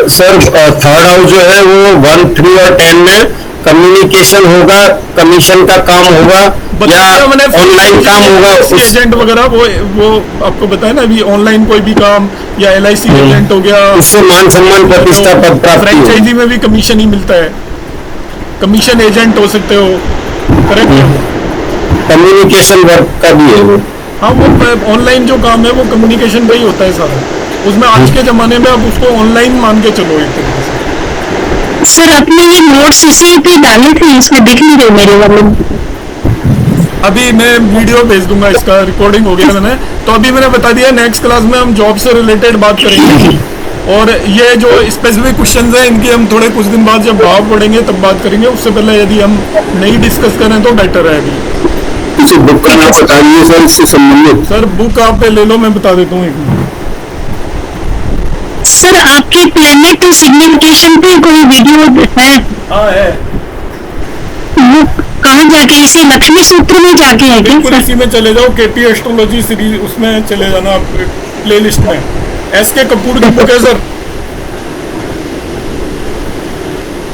3rd हाउस जो है वो 1 3 और 10 में कम्युनिकेशन होगा, कमीशन का काम होगा या ऑनलाइन काम होगा,
एजेंट वगैरह वो आपको बताया ना अभी, ऑनलाइन कोई भी काम या LIC एजेंट हो गया,
उससे मान सम्मान प्रतिष्ठा पद प्राप्ति।
फ्रेंचाइजी में भी कमीशन ही मिलता है, कमीशन एजेंट हो सकते हो, करेक्ट।
कम्युनिकेशन वर्क का भी है वो।
हाँ वो ऑनलाइन जो काम है वो कम्युनिकेशन का ही होता है सारा, उसमें आज के जमाने में आप उसको ऑनलाइन मान के चलो एक तरीके से।
सर अपने ये नोट्स इसी पे डाले थे, इसमें दिख नहीं रहे मेरे वाले।
अभी मैं वीडियो भेज दूंगा, इसका रिकॉर्डिंग हो गया मैंने, तो अभी मैंने बता दिया नेक्स्ट क्लास में हम जॉब से रिलेटेड बात करेंगे। और ये जो स्पेसिफिक क्वेश्चंस हैं इनकी हम थोड़े कुछ दिन बाद जब भाव पढ़ेंगे तब बात करेंगे, उससे पहले यदि हम नहीं डिस्कस करें तो बेटर है। अभी
किसी बुक का नाम बताइए सर इससे संबंधित।
सर बुक आप ले लो, मैं बता देता हूँ एक मिनट।
सर आपके प्लेनेट सिग्निफिकेशन पे कोई वीडियो है?
हाँ है।
वो कहाँ जाके, इसी लक्ष्मी सूत्र में जाके है क्या?
बिल्कुल इसी में चले जाओ, केपी एस्ट्रोलॉजी सीरीज उसमें चले जाना आप प्लेलिस्ट में। SK कपूर की बुक है सर।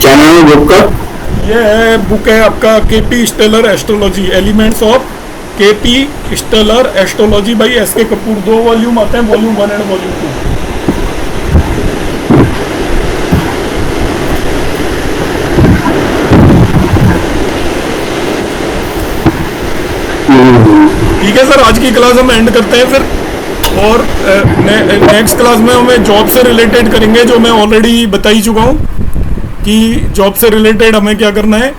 क्या नाम है बुक का?
ये है बुक है आपका KP stellar astrology, elements of KP stellar astrology by S K Kapoor. 2 volume आते हैं, वॉल्यूम 1 एंड वॉल्यूम 2। ठीक है सर, आज की क्लास हम एंड करते हैं फिर, और नेक्स्ट क्लास में हमें जॉब से रिलेटेड करेंगे, जो मैं ऑलरेडी बता ही चुका हूँ कि जॉब से रिलेटेड हमें क्या करना है।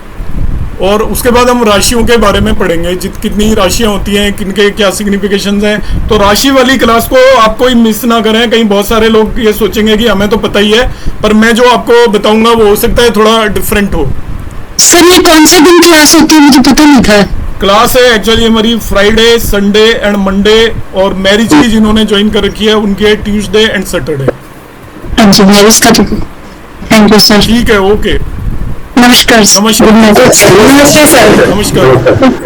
और उसके बाद हम राशियों के बारे में पढ़ेंगे, कितनी राशियां होती हैं, किनके क्या सिग्निफिकेशंस हैं। तो राशि वाली क्लास को आप कोई मिस ना करें, कहीं बहुत सारे लोग ये सोचेंगे कि हमें तो पता ही है, पर मैं जो आपको बताऊंगा वो हो सकता है थोड़ा डिफरेंट हो।
सर ये कौन से दिन क्लास होती है, मुझे पता नहीं था।
क्लास है एक्चुअली हमारी फ्राइडे, संडे एंड मंडे, और मैरिज की जिन्होंने ज्वाइन कर रखी है उनकी है ट्यूसडे एंड सैटरडे।
हाँ जी, मैरिज का तो थैंक यू सर।
ठीक है, ओके,
नमस्कार।
नमस्कार।
नमस्ते सर।
नमस्कार।